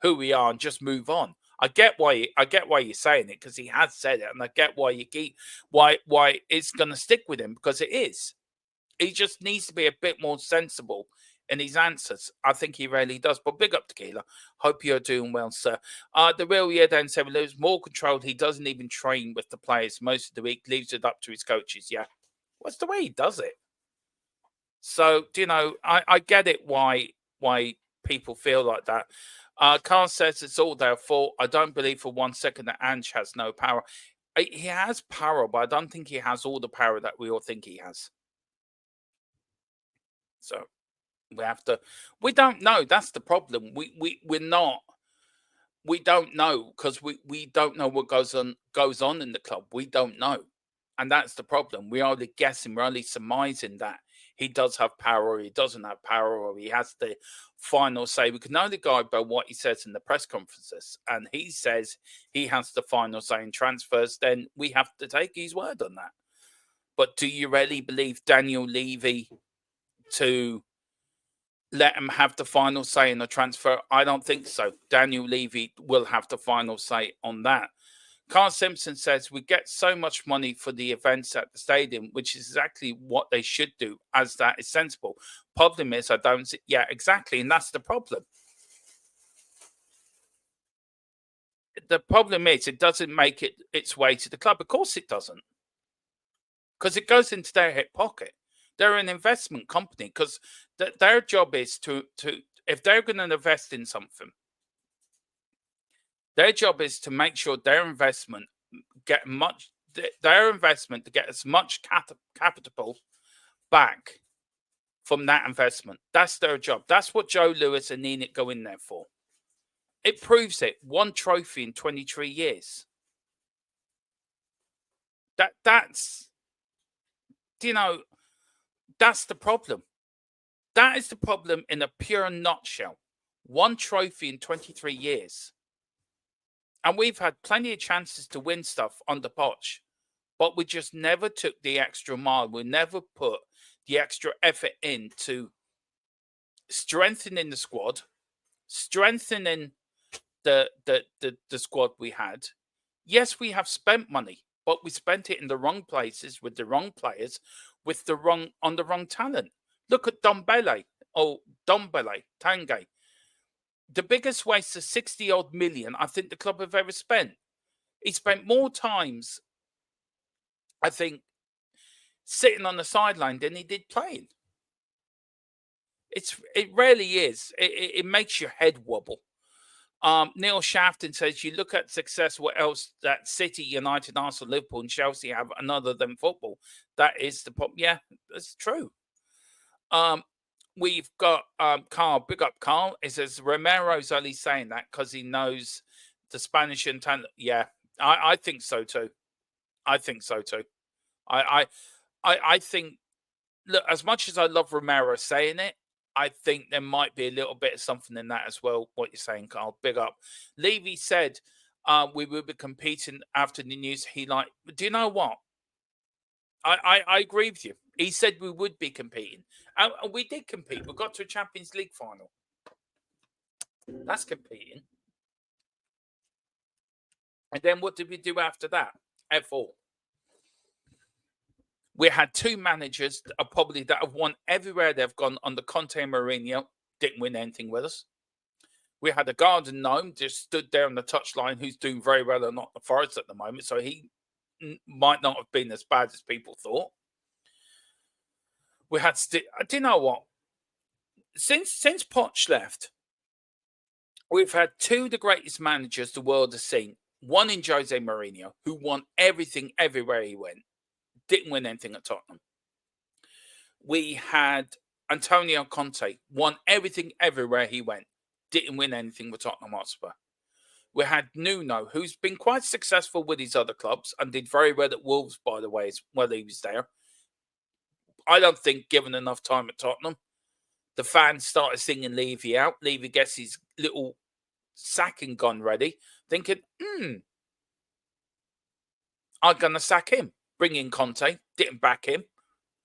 who we are and just move on. I get why you're saying it, because he has said it, and I get why why it's gonna stick with him, because it is. He just needs to be a bit more sensible in his answers. I think he really does. But big up Tequila. Hope you're doing well, sir. The real year then said, well, there's more controlled. He doesn't even train with the players most of the week, leaves it up to his coaches. Yeah. What's the way he does it? So, I get it why people feel like that. Carl says it's all their fault. I don't believe for 1 second that Ange has no power. He has power, but I don't think he has all the power that we all think he has. So we don't know. That's the problem. We don't know, because we don't know what goes on in the club. We don't know. And that's the problem. We're only guessing, we're only surmising that he does have power, or he doesn't have power, or he has the final say. We can only go by what he says in the press conferences. And he says he has the final say in transfers, then we have to take his word on that. But do you really believe Daniel Levy to let him have the final say in the transfer? I don't think so. Daniel Levy will have the final say on that. Carl Simpson says, we get so much money for the events at the stadium, which is exactly what they should do, as that is sensible. Problem is, I don't see, yeah, exactly, and that's the problem. The problem is, it doesn't make its way to the club. Of course it doesn't, because it goes into their hip pocket. They're an investment company, because their job is to if they're going to invest in something, their job is to make sure their investment to get as much capital back from that investment. That's their job. That's what Joe Lewis and Enid go in there for. It proves it. 1 trophy in 23 years. That's that's the problem. That is the problem in a pure nutshell. 1 trophy in 23 years. And we've had plenty of chances to win stuff under Poch, but we just never took the extra mile. We never put the extra effort into strengthening the squad, strengthening the squad we had. Yes, we have spent money, but we spent it in the wrong places, with the wrong players, on the wrong talent. Look at Dombele Tanguy. The biggest waste of 60-odd million I think the club have ever spent. He spent more times, I think, sitting on the sideline than he did playing. It really is. It makes your head wobble. Neil Shafton says, you look at success, what else that City, United, Arsenal, Liverpool and Chelsea have another than football. That is the problem. Yeah, that's true. We've got Carl, big up Carl. It says Romero's only saying that because he knows the Spanish and talent. Yeah, I think so too. I think so too. I think, look, as much as I love Romero saying it, I think there might be a little bit of something in that as well. What you're saying, Carl, big up. Levy said we will be competing after the news. Do you know what? I agree with you. He said we would be competing. And we did compete. We got to a Champions League final. That's competing. And then what did we do after that? F4. We had 2 managers that have won everywhere they've gone under Conte and Mourinho. Didn't win anything with us. We had a Garden Gnome just stood there on the touchline, who's doing very well at Nottingham Forest at the moment. So he might not have been as bad as people thought. We had, do you know what? Since Poch left, we've had 2 of the greatest managers the world has seen. One in Jose Mourinho, who won everything everywhere he went. Didn't win anything at Tottenham. We had Antonio Conte, won everything everywhere he went. Didn't win anything with Tottenham Hotspur. We had Nuno, who's been quite successful with his other clubs and did very well at Wolves, by the way, while he was there. I don't think, given enough time at Tottenham, the fans started singing Levy out. Levy gets his little sacking gun ready, thinking, I'm going to sack him. Bring in Conte, didn't back him.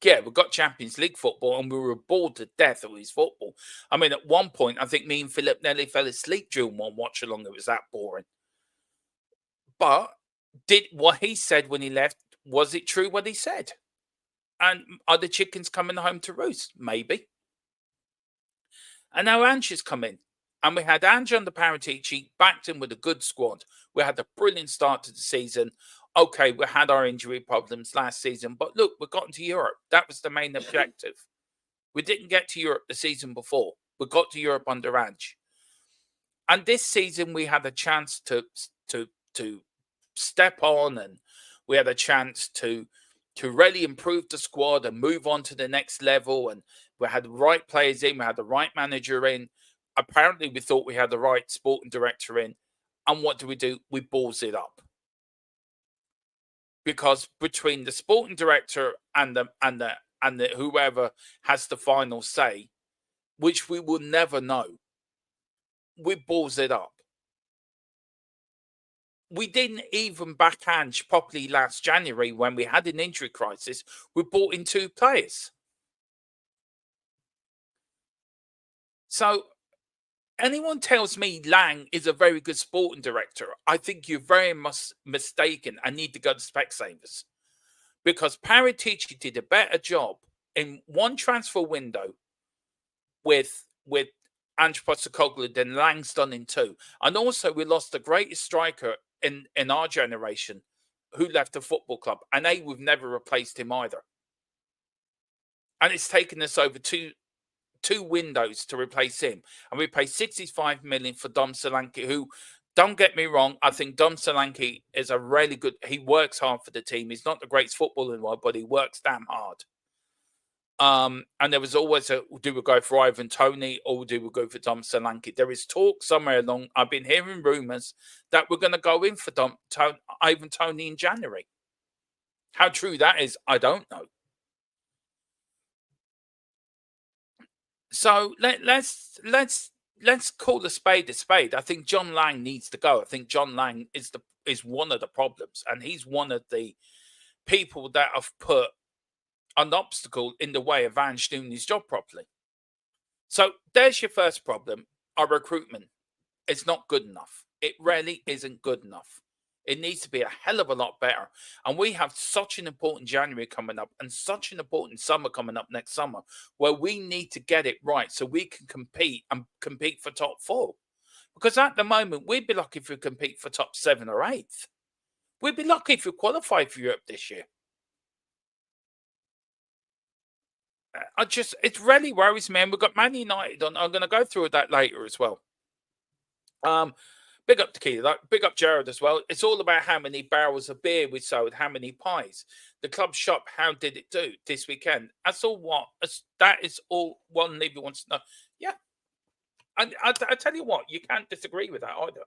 Yeah, we got Champions League football and we were bored to death of his football. I mean, at one point, I think me and Philip nearly fell asleep during one watch along. It was that boring. But did what he said when he left, was it true what he said? And are the chickens coming home to roost? Maybe. And now Ange has come in. And we had Ange under Paratici, backed him with a good squad. We had a brilliant start to the season. Okay, we had our injury problems last season, but look, we got into Europe. That was the main objective. We didn't get to Europe the season before. We got to Europe under Ange. And this season, we had a chance to step on, and we had a chance to really improve the squad and move on to the next level. And we had the right players in, we had the right manager in. Apparently, we thought we had the right sporting director in. And what do? We balls it up. Because between the sporting director and the whoever has the final say, which we will never know, we balls it up. We didn't even back Ange properly last January when we had an injury crisis. We brought in 2 players. So anyone tells me Lang is a very good sporting director, I think you're very much mistaken and need to go to Specsavers. Because Paratici did a better job in one transfer window with Ange Postecoglou than Lang's done in 2. And also we lost the greatest striker in our generation who left the football club. And we've never replaced him either. And it's taken us over two windows to replace him, and we pay 65 million for Dom Solanke, who, don't get me wrong, I think Dom Solanke is a really good, he works hard for the team. He's not the greatest footballer in the world, but he works damn hard. And there was always do we go for Ivan Toney or do we go for Dom Solanke? There is talk somewhere along, I've been hearing rumours that we're going to go in for Ivan Toney in January. How true that is, I don't know. So let's call a spade a spade. I think John Lang needs to go. I think John Lang is one of the problems, and he's one of the people that have put an obstacle in the way of Ange doing his job properly. So there's your first problem. Our recruitment is not good enough. It really isn't good enough. It needs to be a hell of a lot better. And we have such an important January coming up and such an important summer coming up next summer where we need to get it right so we can compete and compete for top 4. Because at the moment, we'd be lucky if we compete for top 7 or 8th. We'd be lucky if we qualify for Europe this year. It really worries me. And we've got Man United on. I'm going to go through that later as well. Big up Tequila, big up Jared as well. It's all about how many barrels of beer we sold, how many pies. The club shop, how did it do this weekend? That is all one Levy wants to know. Yeah. And I tell you what, you can't disagree with that either.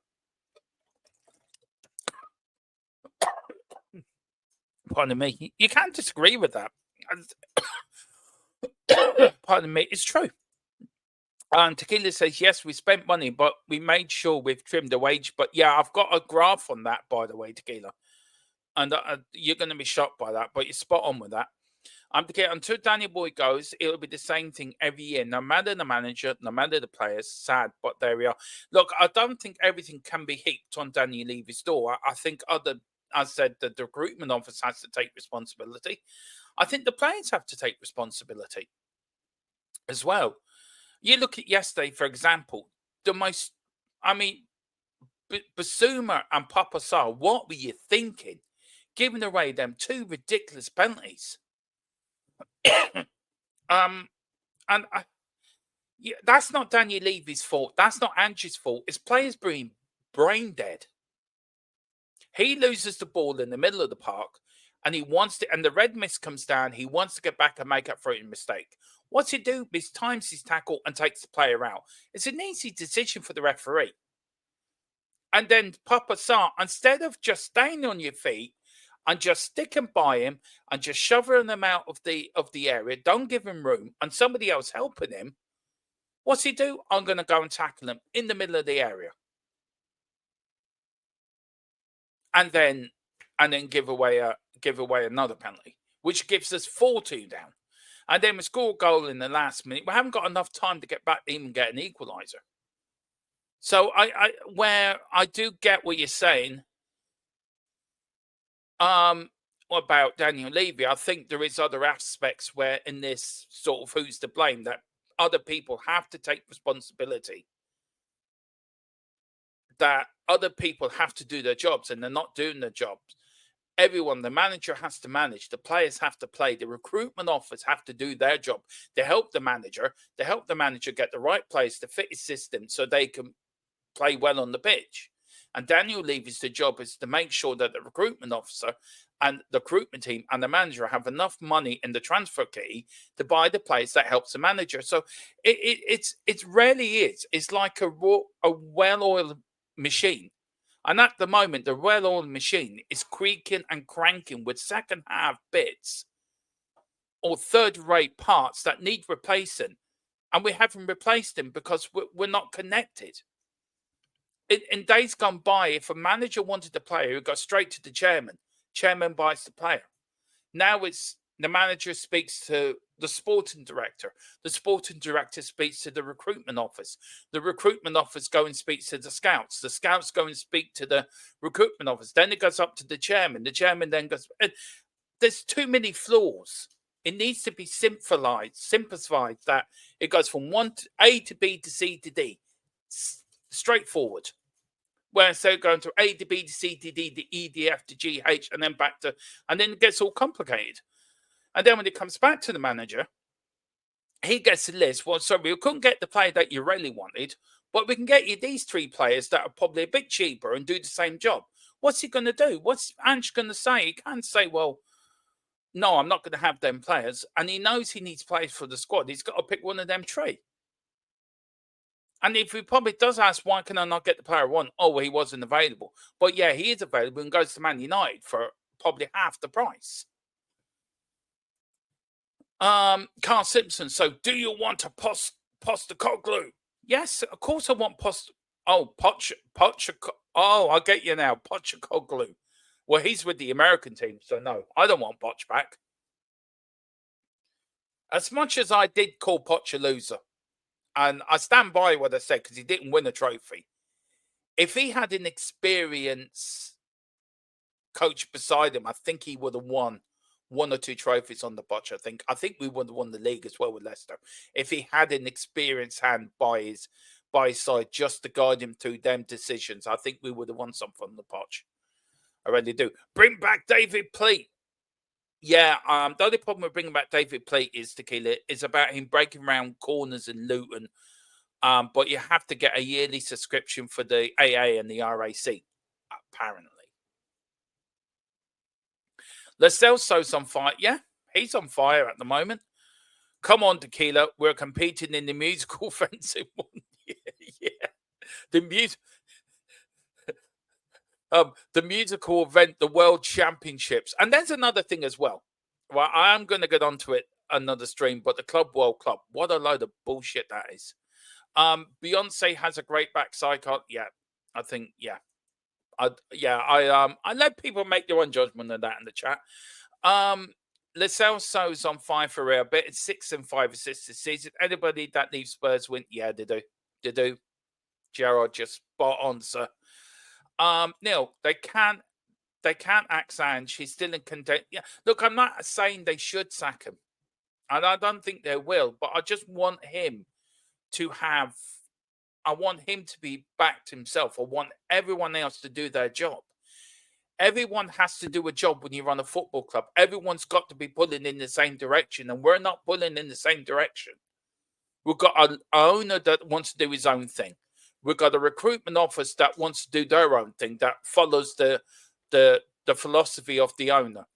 Pardon me. You can't disagree with that. Pardon me. It's true. And Tequila says, yes, we spent money, but we made sure we've trimmed the wage. But yeah, I've got a graph on that, by the way, Tequila. And you're going to be shocked by that, but you're spot on with that. Until Daniel Boy goes, it'll be the same thing every year. No matter the manager, no matter the players. Sad, but there we are. Look, I don't think everything can be heaped on Daniel Levy's door. I think I said the recruitment office has to take responsibility. I think the players have to take responsibility as well. You look at yesterday, for example, Basuma and Papa Sarr, what were you thinking? Giving away them 2 ridiculous penalties. That's not Daniel Levy's fault. That's not Ange's fault. It's players being brain dead. He loses the ball in the middle of the park, and and the red mist comes down. He wants to get back and make up for a mistake. What's he do? He times his tackle and takes the player out. It's an easy decision for the referee. And then Papa Sarr, instead of just staying on your feet and just sticking by him and just shoving him out of the area, don't give him room, and somebody else helping him, what's he do? I'm going to go and tackle him in the middle of the area. and then give away another penalty, which gives us 4-2 down. And then we score a goal in the last minute. We haven't got enough time to get back to even get an equaliser. So I do get what you're saying. About Daniel Levy, I think there is other aspects where in this sort of who's to blame, that other people have to take responsibility. That other people have to do their jobs and they're not doing their jobs. Everyone, the manager has to manage, the players have to play, the recruitment office have to do their job. They help the manager get the right players to fit his system so they can play well on the pitch. And Daniel Levy's job is to make sure that the recruitment officer and the recruitment team and the manager have enough money in the transfer key to buy the players that helps the manager. So it really is. It's like a well-oiled machine. And at the moment, the well-oiled machine is creaking and cranking with second-half bits or third-rate parts that need replacing. And we haven't replaced them because we're not connected. In days gone by, if a manager wanted a player, it got straight to the chairman. Chairman buys the player. Now it's the manager speaks to the sporting director. The sporting director speaks to the recruitment office. The recruitment office go and speaks to the scouts. The scouts go and speak to the recruitment office. Then it goes up to the chairman. The chairman then goes. There's too many flaws. It needs to be simplified that it goes from A to B to C to D. Straightforward. Where instead of going to A to B to C to D to E to F to G H and then back to, and then it gets all complicated. And then when it comes back to the manager, he gets a list. Well, sorry, we couldn't get the player that you really wanted, but we can get you these 3 players that are probably a bit cheaper and do the same job. What's he going to do? What's Ange going to say? He can't say, well, no, I'm not going to have them players. And he knows he needs players for the squad. He's got to pick one of them 3. And if he probably does ask, why can I not get the player I want? Oh, well, he wasn't available. But yeah, he is available and goes to Man United for probably half the price. Carl Simpson. So, do you want a Postecoglou? Yes, of course I want Oh, Oh, I get you now. Postecoglou. Well, he's with the American team, so no, I don't want Poch back. As much as I did call Poch a loser, and I stand by what I said because he didn't win a trophy. If he had an experienced coach beside him, I think he would have won 1 or 2 trophies on the Poch. I think we would have won the league as well with Leicester if he had an experienced hand by his side just to guide him through them decisions. I think we would have won something on the Poch. I really do. Bring back David Pleat. Yeah, the only problem with bringing back David Pleat is, Tequila, is about him breaking around corners in Luton. But you have to get a yearly subscription for the AA and the RAC, apparently. Lo Celso's on fire. Yeah, he's on fire at the moment. Come on, Tequila. We're competing in the musical fencing one. Yeah. The musical event, the World Championships. And there's another thing as well. Well, I am going to get onto it another stream, but the Club World Club, what a load of bullshit that is. Beyonce has a great backside. Yeah, I think, yeah. I let people make their own judgment of that in the chat. Lo Celso's on fire for real, but it's 6 and 5 assists this season. Anybody that leaves Spurs win? Yeah, they do. They do. Gerard, just spot on, sir. Neil, they can't axe Ange. He's still in contention. Yeah, look, I'm not saying they should sack him, and I don't think they will. But I just want him to have. I want him to be backed himself. I want everyone else to do their job. Everyone has to do a job when you run a football club. Everyone's got to be pulling in the same direction, and we're not pulling in the same direction. We've got an owner that wants to do his own thing. We've got a recruitment office that wants to do their own thing, that follows the philosophy of the owner.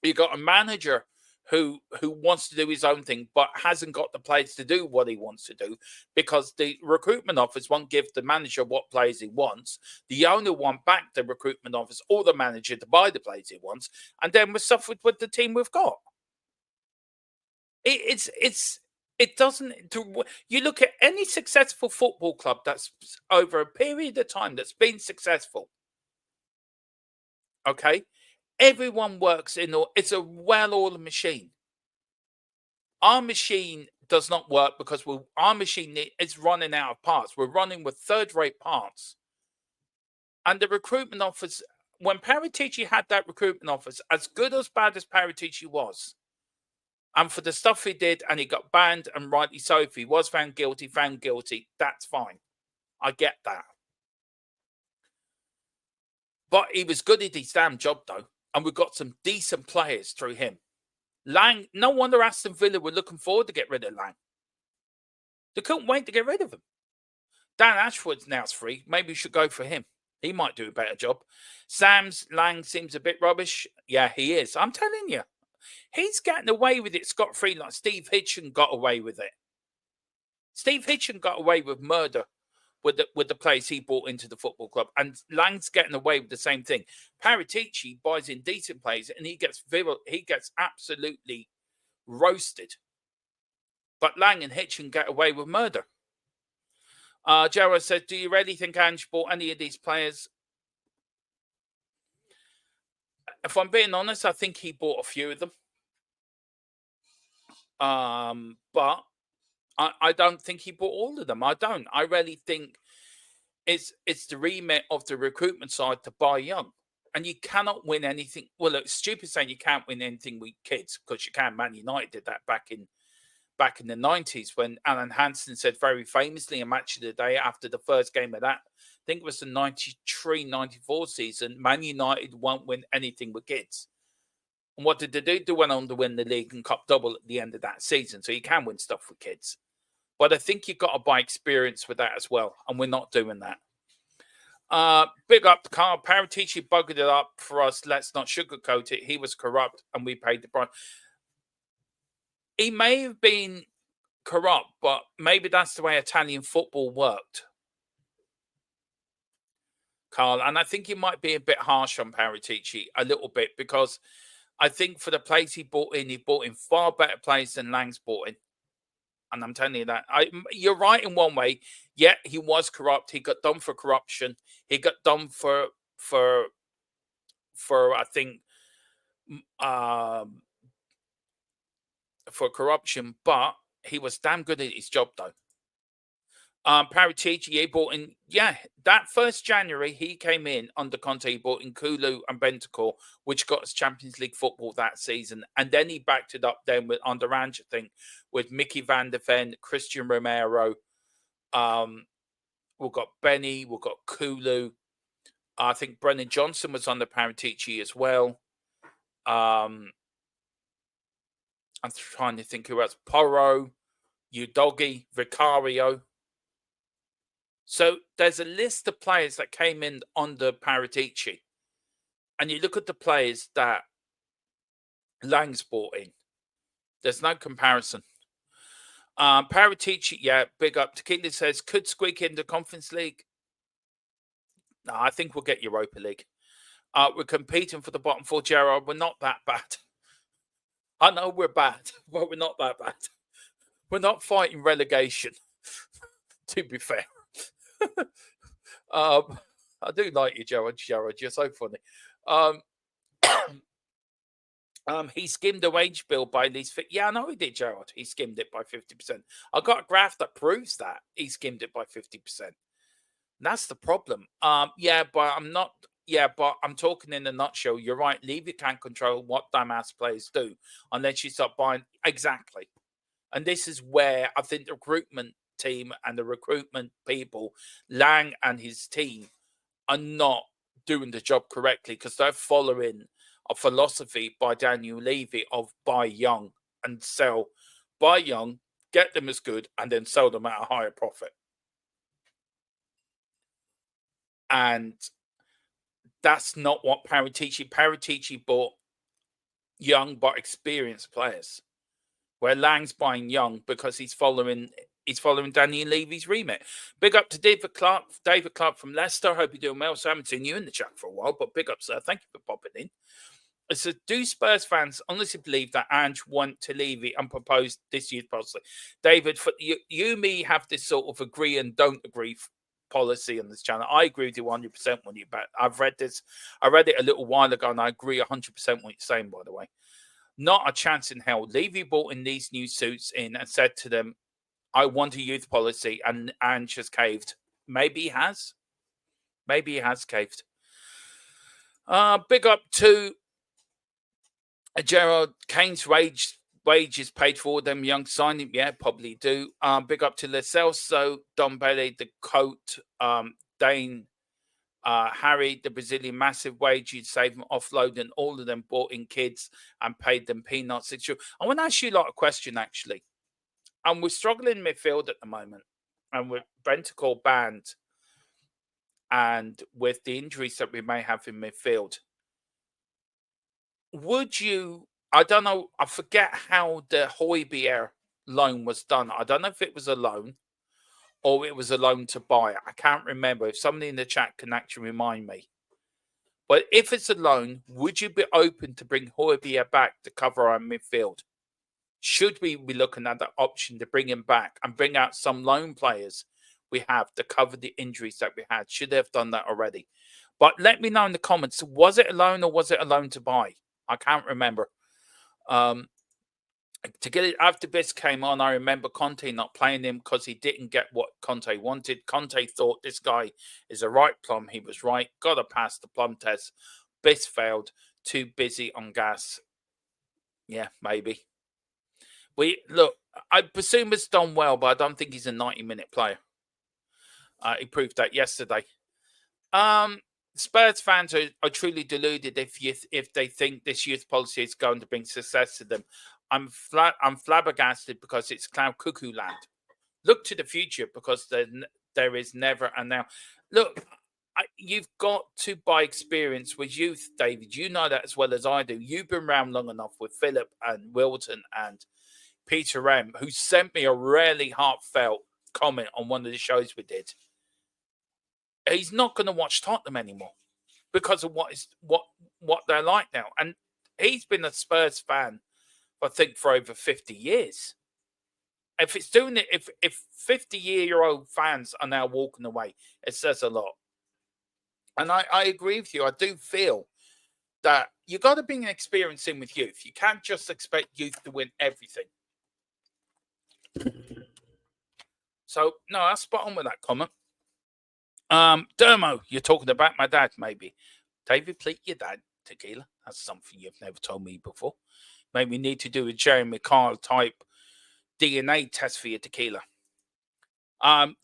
You've got a manager who wants to do his own thing, but hasn't got the players to do what he wants to do because the recruitment office won't give the manager what players he wants. The owner won't back the recruitment office or the manager to buy the players he wants, and then we're suffered with the team we've got. It doesn't. You look at any successful football club that's over a period of time that's been successful. Okay? Everyone works in, it's a well-oiled machine. Our machine does not work because our machine is running out of parts. We're running with third-rate parts. And the recruitment office, when Paratici had that recruitment office, as good or as bad as Paratici was, and for the stuff he did, and he got banned, and rightly so, if he was found guilty, that's fine. I get that. But he was good at his damn job, though. And we've got some decent players through him. Lang, no wonder Aston Villa were looking forward to get rid of Lang. They couldn't wait to get rid of him. Dan Ashford's now free. Maybe we should go for him. He might do a better job. Sam's Lang seems a bit rubbish. Yeah, he is. I'm telling you. He's getting away with it scot-free like Steve Hitchen got away with it. Steve Hitchen got away with murder with the players he brought into the football club. And Lang's getting away with the same thing. Paratici buys in decent players and he gets absolutely roasted. But Lang and Hitchen get away with murder. Jarrah says, do you really think Ange bought any of these players? If I'm being honest, I think he bought a few of them. But I don't think he bought all of them. I don't. I really think it's the remit of the recruitment side to buy young. And you cannot win anything. Well, it's stupid saying you can't win anything with kids, because you can. Man United did that back in the 90s when Alan Hansen said very famously in Match of the Day after the first game of that, I think it was the 93-94 season, Man United won't win anything with kids. And what did they do? They went on to win the league and cup double at the end of that season. So you can win stuff with kids. But I think you've got to buy experience with that as well. And we're not doing that. Big up to Carl. Paratici buggered it up for us. Let's not sugarcoat it. He was corrupt and we paid the price. He may have been corrupt, but maybe that's the way Italian football worked, Carl. And I think you might be a bit harsh on Paratici, a little bit, because I think for the players he brought in far better players than Lang's brought in. And I'm telling you that. You're right in one way. Yeah, he was corrupt. He got done for corruption. He got done for I think, for corruption, but he was damn good at his job, though. Paratici, he brought in, that first January, he came in under Conte, he brought in Kulu and Bentancur, which got us Champions League football that season. And then he backed it up then with under Ange, I think, with Mickey van der Ven, Christian Romero. We've got Benny, we've got Kulu. I think Brennan Johnson was under Paratici as well. I'm trying to think who else. Porro, Udogi, Vicario. So there's a list of players that came in under Paratici. And you look at the players that Lang's brought in. There's no comparison. Paratici, big up. Tequila says, could squeak into Conference League? No, I think we'll get Europa League. We're competing for the bottom four, Gerard. We're not that bad. I know we're bad, but we're not that bad. We're not fighting relegation, to be fair. I do like you, Gerard. You're so funny. He skimmed the wage bill by at least. Yeah, I know he did, Gerard. He skimmed it by 50%. I got a graph that proves that he skimmed it by 50%. That's the problem. But I'm not. Yeah, but I'm talking in a nutshell. You're right. Levy can't control what dumbass players do unless you start buying. Exactly. And this is where I think the recruitment team and the recruitment people, Lang and his team, are not doing the job correctly because they're following a philosophy by Daniel Levy of buy young and sell. Buy young, get them as good, and then sell them at a higher profit. And that's not what Paratici bought young but experienced players. Where Lang's buying young because he's following Daniel Levy's remit. Big up to David Clark from Leicester. Hope you're doing well. So I haven't seen you in the chat for a while, but big up, sir. Thank you for popping in. It says, do Spurs fans honestly believe that Ange went to Levy and proposed this year's policy? David, you me have this sort of agree and don't agree policy on this channel. I agree with you 100% when you back. I've read this. I read it a little while ago, and I agree 100% what you're saying, by the way. Not a chance in hell. Levy brought in these new suits in and said to them, I want a youth policy, and Ange has caved. Maybe he has. Maybe he has caved. Big up to Gerald. Kane's wages paid for them young signing. Yeah, probably do. Big up to Celso, Don Bailey, the coat, Dane, Harry, the Brazilian, massive wages, save them, offloading all of them, bought in kids and paid them peanuts. It's true. I want to ask you a question, actually. And we're struggling in midfield at the moment. And with Bentancur banned and with the injuries that we may have in midfield, would you, I don't know, I forget how the Højbjerg loan was done. I don't know if it was a loan or it was a loan to buy. I can't remember. If somebody in the chat can actually remind me. But if it's a loan, would you be open to bring Højbjerg back to cover our midfield? Should we be looking at the option to bring him back and bring out some loan players we have to cover the injuries that we had? Should they have done that already? But let me know in the comments, was it a loan or was it a loan to buy? I can't remember. To get it after Biss came on, I remember Conte not playing him because he didn't get what Conte wanted. Conte thought this guy is a right plum. He was right. Got to pass the plum test. Biss failed. Too busy on gas. Yeah, maybe. Look, I presume it's done well, but I don't think he's a 90-minute player. He proved that yesterday. Spurs fans are truly deluded if they think this youth policy is going to bring success to them. I'm flabbergasted because it's cloud cuckoo land. Look to the future because there is never a now. Look, you've got to buy experience with youth, David. You know that as well as I do. You've been around long enough with Philip and Wilton and Peter M, who sent me a really heartfelt comment on one of the shows we did. He's not going to watch Tottenham anymore because of what they're like now. And he's been a Spurs fan, I think, for over 50 years. If it's doing it, if 50-year-old fans are now walking away, it says a lot. And I agree with you. I do feel that you got to bring an experience in with youth. You can't just expect youth to win everything. So, no, I'm spot on with that comment. Dermo, you're talking about my dad, maybe. David, please, your dad, tequila. That's something you've never told me before. Maybe we need to do a Jeremy Kyle type DNA test for your tequila.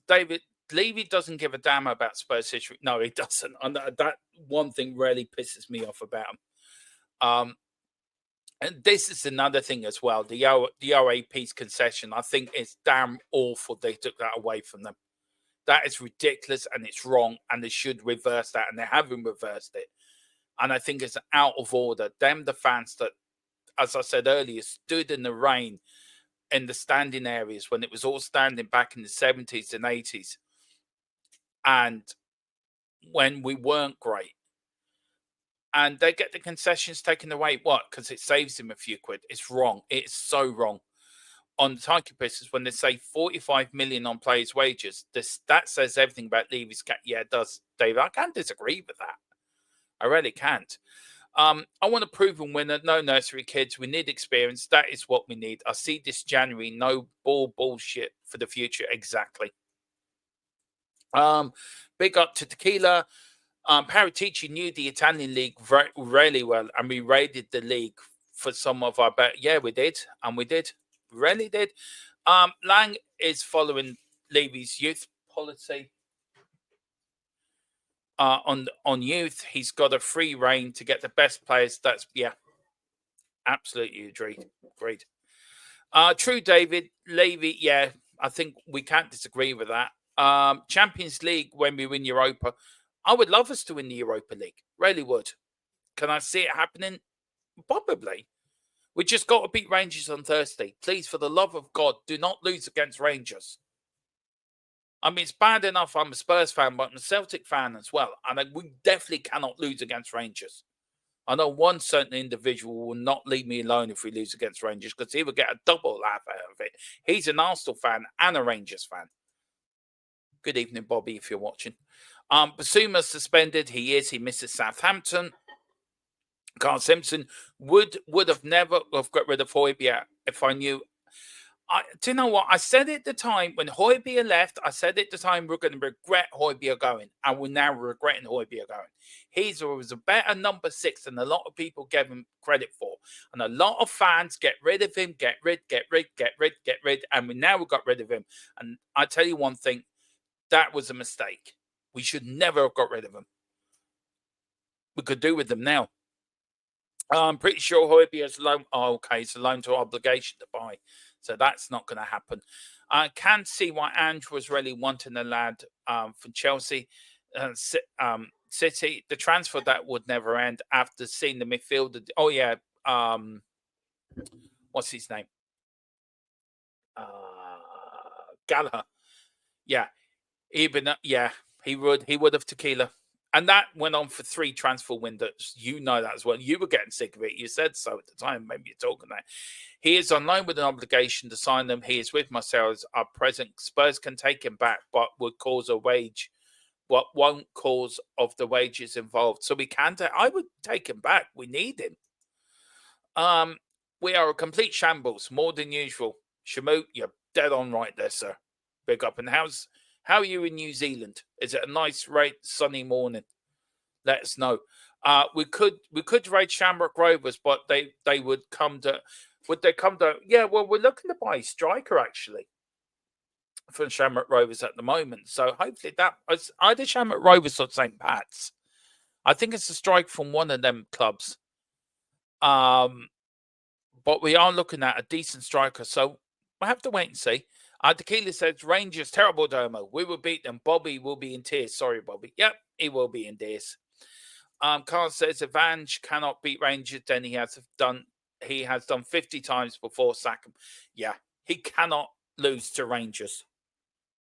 David, Levy doesn't give a damn about Spurs history. No, he doesn't. And that one thing really pisses me off about him. And this is another thing as well. The OAP's concession, I think it's damn awful they took that away from them. That is ridiculous and it's wrong and they should reverse that and they haven't reversed it. And I think it's out of order. Them, the fans that, as I said earlier, stood in the rain in the standing areas when it was all standing back in the 70s and 80s. And when we weren't great. And they get the concessions taken away. What? Because it saves them a few quid. It's wrong. It's so wrong. On the TIC-TOC, when they say 45 million on players' wages, that says everything about Levy's. Yeah, it does, Dave. I can't disagree with that. I really can't. I want a proven winner. No nursery kids. We need experience. That is what we need. I see this January. No bullshit for the future. Exactly. Big up to Tequila. Paratici knew the Italian league really well, and we raided the league for some of our bet. Yeah, we did, and we did. Really did. Lang is following Levy's youth policy on youth. He's got a free reign to get the best players. That's, yeah, absolutely agreed. True, David. Levy, yeah, I think we can't disagree with that. Champions League, when we win Europa, I would love us to win the Europa League. Really would. Can I see it happening? Probably. We just got to beat Rangers on Thursday. Please, for the love of God, do not lose against Rangers. I mean, it's bad enough I'm a Spurs fan, but I'm a Celtic fan as well. And we definitely cannot lose against Rangers. I know one certain individual will not leave me alone if we lose against Rangers because he will get a double laugh out of it. He's an Arsenal fan and a Rangers fan. Good evening, Bobby, if you're watching. Basuma suspended. He is. He misses Southampton. Carl Simpson would have never have got rid of Højbjerg if I knew. Do you know what? I said at the time when Højbjerg left, I said at the time we're going to regret Højbjerg going. And we're now regretting Højbjerg going. He was a better number 6 than a lot of people gave him credit for. And a lot of fans get rid of him, get rid. And we got rid of him. And I tell you one thing, that was a mistake. We should never have got rid of him. We could do with them now. I'm pretty sure Højbjerg's loan. Oh, okay, it's a loan to obligation to buy. So that's not going to happen. I can see why Ange was really wanting a lad for Chelsea. City, the transfer that would never end after seeing the midfielder. Oh, yeah. What's his name? Gallagher. Yeah. He would have tequila. And that went on for 3 transfer windows. You know that as well. You were getting sick of it. You said so at the time. Maybe you're talking that. He is on loan with an obligation to sign them. He is with Marseille's are present. Spurs can take him back, but would cause a wage. What won't cause of the wages involved. So we can take. I would take him back. We need him. We are a complete shambles, more than usual. Shamoot, you're dead on right there, sir. Big up. And how are you in New Zealand? Is it a nice, sunny morning? Let us know. We could raid Shamrock Rovers, but they would come to. Would they come to? Yeah, well, we're looking to buy a striker actually for Shamrock Rovers at the moment. So hopefully that is either Shamrock Rovers or St. Pat's. I think it's a strike from one of them clubs. But we are looking at a decent striker, so we'll have to wait and see. Tequila says, Rangers, terrible Domo. We will beat them. Bobby will be in tears. Sorry, Bobby. Yep, he will be in tears. Carl says, if Ange cannot beat Rangers, then he has done 50 times before sack him. Yeah, he cannot lose to Rangers.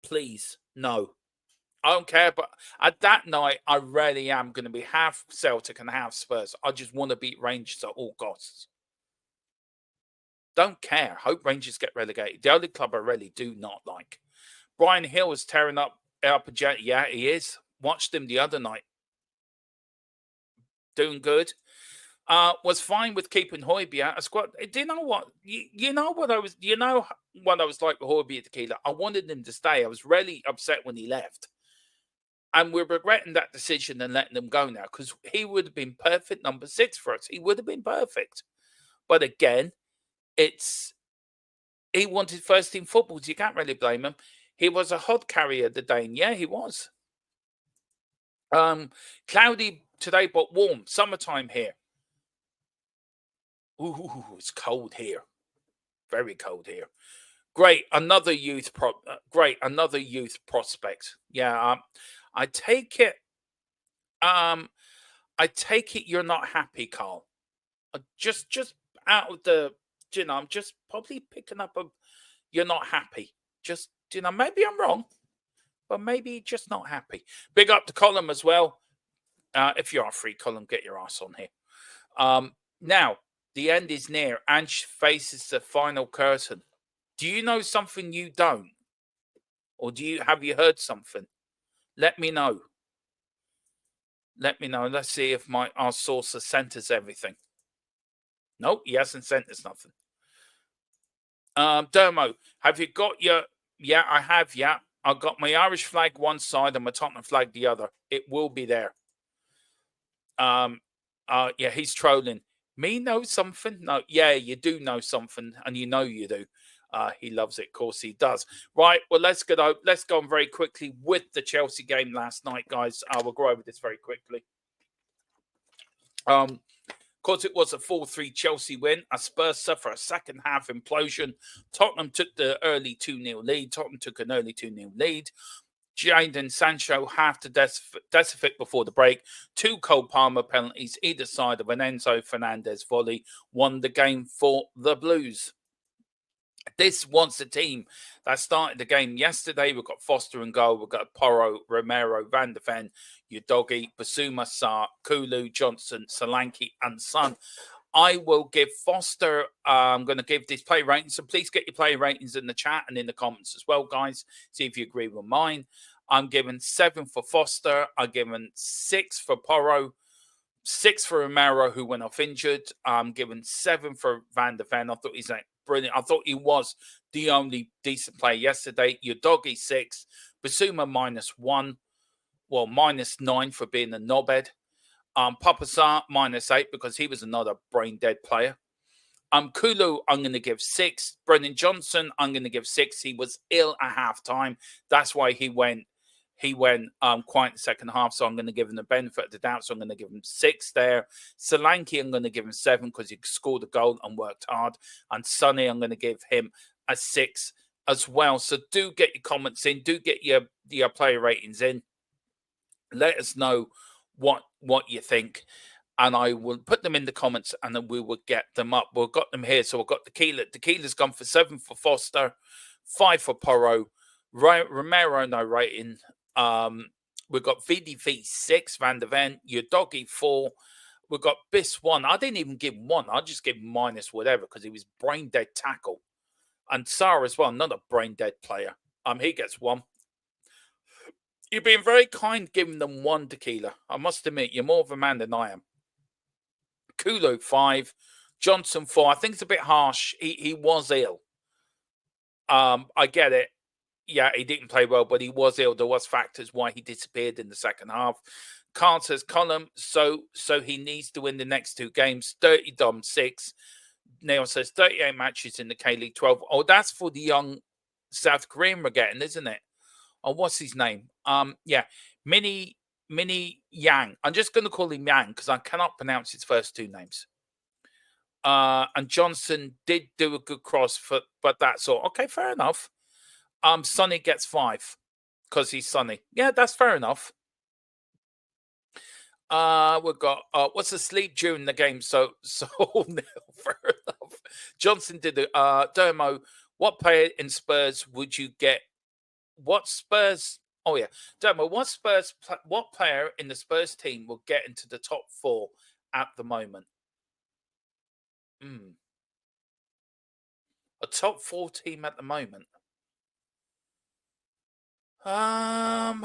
Please, no. I don't care, but at that night, I really am going to be half Celtic and half Spurs. I just want to beat Rangers at all costs. Don't care. Hope Rangers get relegated. The only club I really do not like. Brian Hill is tearing up a jet. Yeah, he is. Watched him the other night. Doing good. Was fine with keeping Højbjerg. Do you know what? You know what I was like with Højbjerg Tequila? I wanted him to stay. I was really upset when he left. And we're regretting that decision and letting him go now because he would have been perfect number 6 for us. He would have been perfect. But again, he wanted first team football, so you can't really blame him. He was a hod carrier, the Dane. Yeah, he was. Cloudy today, but warm. Summertime here. Ooh, it's cold here. Very cold here. Great, another youth prospect. Yeah, I take it. I take it you're not happy, Carl. Just out of the. I'm just probably picking up you're not happy. Just, maybe I'm wrong, but maybe just not happy. Big up to Column as well. If you are free, Column, get your ass on here. Now, the end is near. Ange faces the final curtain. Do you know something you don't? Or have you heard something? Let me know. Let me know. Let's see if our source has sent us everything. Nope, he hasn't sent us nothing. Dermo, have you got your... Yeah, I have, yeah. I've got my Irish flag one side and my Tottenham flag the other. It will be there. Yeah, he's trolling. Me know something? No, yeah, you do know something, and you know you do. He loves it. Of course he does. Right, well, let's go on very quickly with the Chelsea game last night, guys. We'll go over this very quickly. Of course, it was a 4-3 Chelsea win. Spurs suffer a second half implosion. Tottenham took the early 2-0 lead. Tottenham took an early 2-0 lead. Jadon Sancho half to Decifit before the break. 2 Cole Palmer penalties either side of an Enzo Fernandez volley won the game for the Blues. This was the team that started the game yesterday. We've got Foster and goal. We've got Porro, Romero, Van de Ven, Udogi, Basuma, Sarr, Kulu, Johnson, Solanke, and Son. I will give Foster, I'm going to give this play ratings. So please get your play ratings in the chat and in the comments as well, guys. See if you agree with mine. I'm giving 7 for Foster. I'm giving 6 for Porro, 6 for Romero, who went off injured. I'm giving 7 for Van de Ven. I thought he's like brilliant. I thought he was the only decent player yesterday. Your doggy 6, Basuma -1, well -9 for being a knobhead. Papasar -8 because he was another brain dead player. Kulu, I'm going to give 6. Brennan Johnson, I'm going to give 6. He was ill at halftime. That's why he went quiet in the second half. So I'm going to give him the benefit of the doubt. So I'm going to give him 6 there. Solanke, I'm going to give him 7 because he scored a goal and worked hard. And Sonny, I'm going to give him a 6 as well. So do get your comments in. Do get your player ratings in. Let us know what you think. And I will put them in the comments and then we will get them up. We've got them here. So we've got Tequila's gone for 7 for Foster, 5 for Porro, Romero, no rating. We've got VDV 6, Van de Ven, your doggy 4. We've got Biss 1. I didn't even give 1. I just gave minus whatever because he was brain dead tackle. And Sarr as well, another brain dead player. He gets 1. You've been very kind giving them 1, Tequila. I must admit, you're more of a man than I am. Kulu 5, Johnson 4. I think it's a bit harsh. He was ill. I get it. Yeah, he didn't play well, but he was ill. There was factors why he disappeared in the second half. Carl says column, so he needs to win the next 2 games. 30 Dom 6. Neil says 38 matches in the K-League 12. Oh, that's for the young South Korean we're getting, isn't it? Oh, what's his name? Yeah, Mini Yang. I'm just going to call him Yang because I cannot pronounce his first 2 names. And Johnson did do a good cross, but that's all. Okay, fair enough. Sonny gets 5 because he's Sonny. Yeah, that's fair enough. We've got what's the sleep during the game? So no, fair enough. Johnson did the Dermo. What player in Spurs would you get? What Spurs? Oh yeah, Dermo. What player in the Spurs team will get into the top 4 at the moment? A top 4 team at the moment. I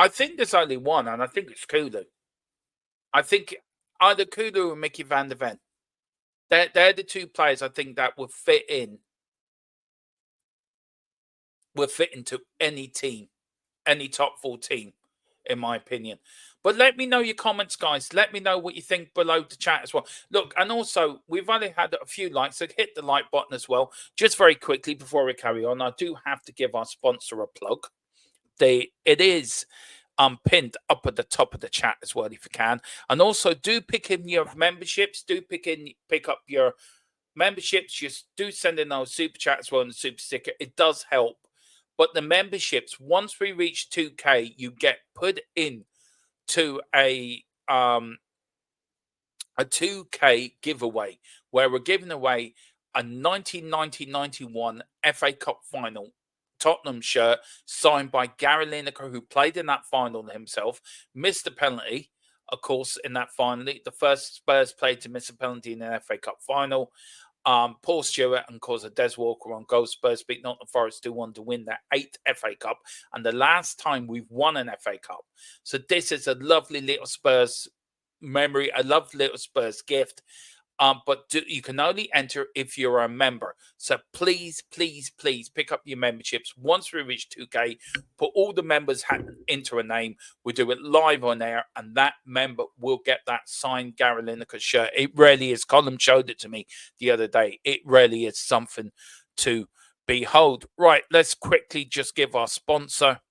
think there's only one, and I think it's Kulu. I think either Kulu or Mickey Van de Ven. They're the 2 players I think that will fit in. Will fit into any team, any top 4 team, in my opinion. But let me know your comments, guys. Let me know what you think below the chat as well. Look, and also, we've only had a few likes, so hit the like button as well. Just very quickly before we carry on, I do have to give our sponsor a plug. It is pinned up at the top of the chat as well, if you can. And also, do pick in your memberships. Do pick up your memberships. Just do send in our super chat as well and the super sticker. It does help. But the memberships, once we reach 2K, you get put in to a 2K giveaway where we're giving away a 1990-91 FA Cup final Tottenham shirt signed by Gary Lineker, who played in that final himself, missed a penalty, of course, in that final. The first Spurs player to miss a penalty in an FA Cup final. Paul Stewart and, of course, Des Walker on goal. Spurs beat Nottingham Forest 2-1 to win their 8th FA Cup and the last time we've won an FA Cup. So this is a lovely little Spurs memory, a lovely little Spurs gift. But you can only enter if you're a member. So please, please, please pick up your memberships. Once we reach 2K, put all the members into a name. We'll do it live on air, and that member will get that signed Gary Lineker shirt. It really is. Colin showed it to me the other day. It really is something to behold. Right, let's quickly just give our sponsor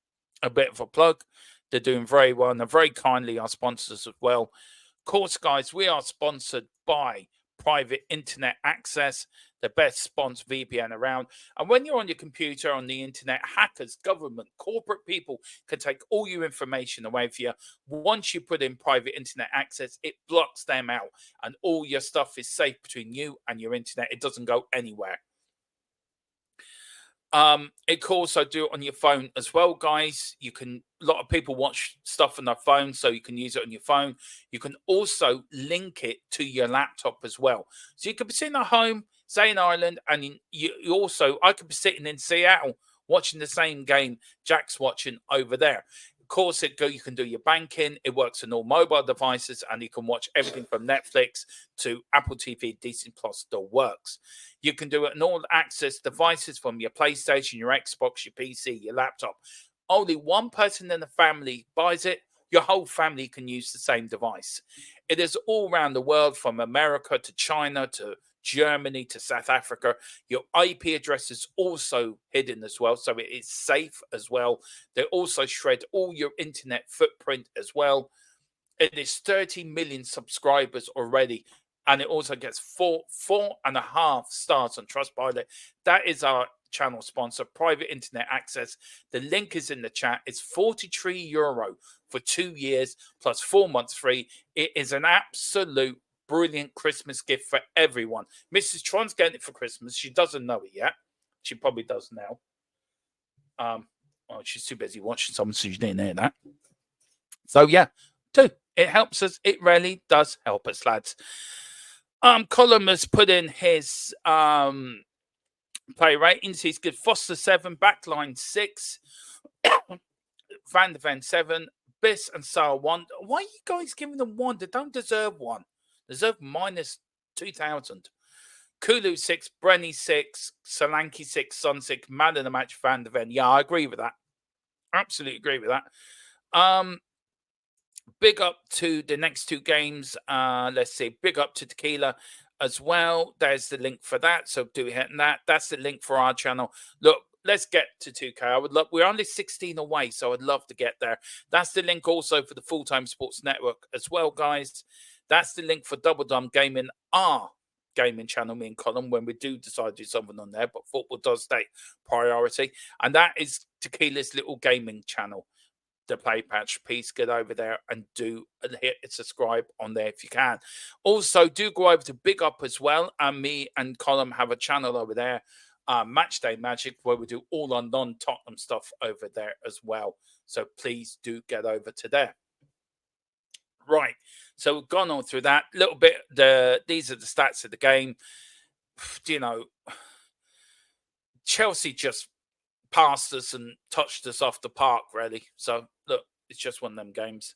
a bit of a plug. They're doing very well, and they're very kindly our sponsors as well. Of course, guys, we are sponsored by Private Internet Access, the best sponsored VPN around. And when you're on your computer, on the internet, hackers, government, corporate people can take all your information away from you. Once you put in Private Internet Access, it blocks them out and all your stuff is safe between you and your internet. It doesn't go anywhere. It can also do it on your phone as well, guys. A lot of people watch stuff on their phone, so you can use it on your phone. You can also link it to your laptop as well. So you could be sitting at home, say in Ireland, and I could be sitting in Seattle watching the same game Jack's watching over there. Of course, you can do your banking. It works on all mobile devices, and you can watch everything from Netflix to Apple TV, Disney Plus still works. You can do it on all access devices from your PlayStation, your Xbox, your PC, your laptop. Only one person in the family buys it. Your whole family can use the same device. It is all around the world, from America to China to Germany to South Africa. Your IP address is also hidden as well, so it is safe as well. They also shred all your internet footprint as well. It is 30 million subscribers already, and it also gets 4.5 stars on Trustpilot. That is our channel sponsor, Private Internet Access. The link is in the chat. It's €43 for 2 years plus 4 months free. It is an absolute brilliant Christmas gift for everyone. Mrs. Tron's getting it for Christmas. She doesn't know it yet. She probably does now. She's too busy watching something, so she didn't hear that. So yeah, it helps us. It really does help us, lads. Colin has put in his play ratings. He's good. Foster 7, backline 6, Van der Ven 7, Biss and Sar 1. Why are you guys giving them 1? They don't deserve 1. They deserve minus 2,000. Kulu 6, Brenny 6, Solanke 6, Son 6, man of the match, Van der Ven. Yeah, I agree with that. Absolutely agree with that. Big up to the next 2 games. Let's see. Big up to Tequila as well. There's the link for that. So do hit that. That's the link for our channel. Look, let's get to 2K. I would love. We're only 16 away, so I'd love to get there. That's the link also for the Full-Time Sports Network as well, guys. That's the link for Double Dumb Gaming, our gaming channel, me and Colin, when we do decide to do something on there. But football does take priority, and that is Tequila's little gaming channel. The Play Patch. Please get over there and do hit subscribe on there if you can. Also, do go over to Big Up as well. And me and Colin have a channel over there, Matchday Magic, where we do all our non-Tottenham stuff over there as well. So please do get over to there. Right. So we've gone on through that little bit. These are the stats of the game. You know, Chelsea just passed us and touched us off the park, really. So look, it's just one of them games.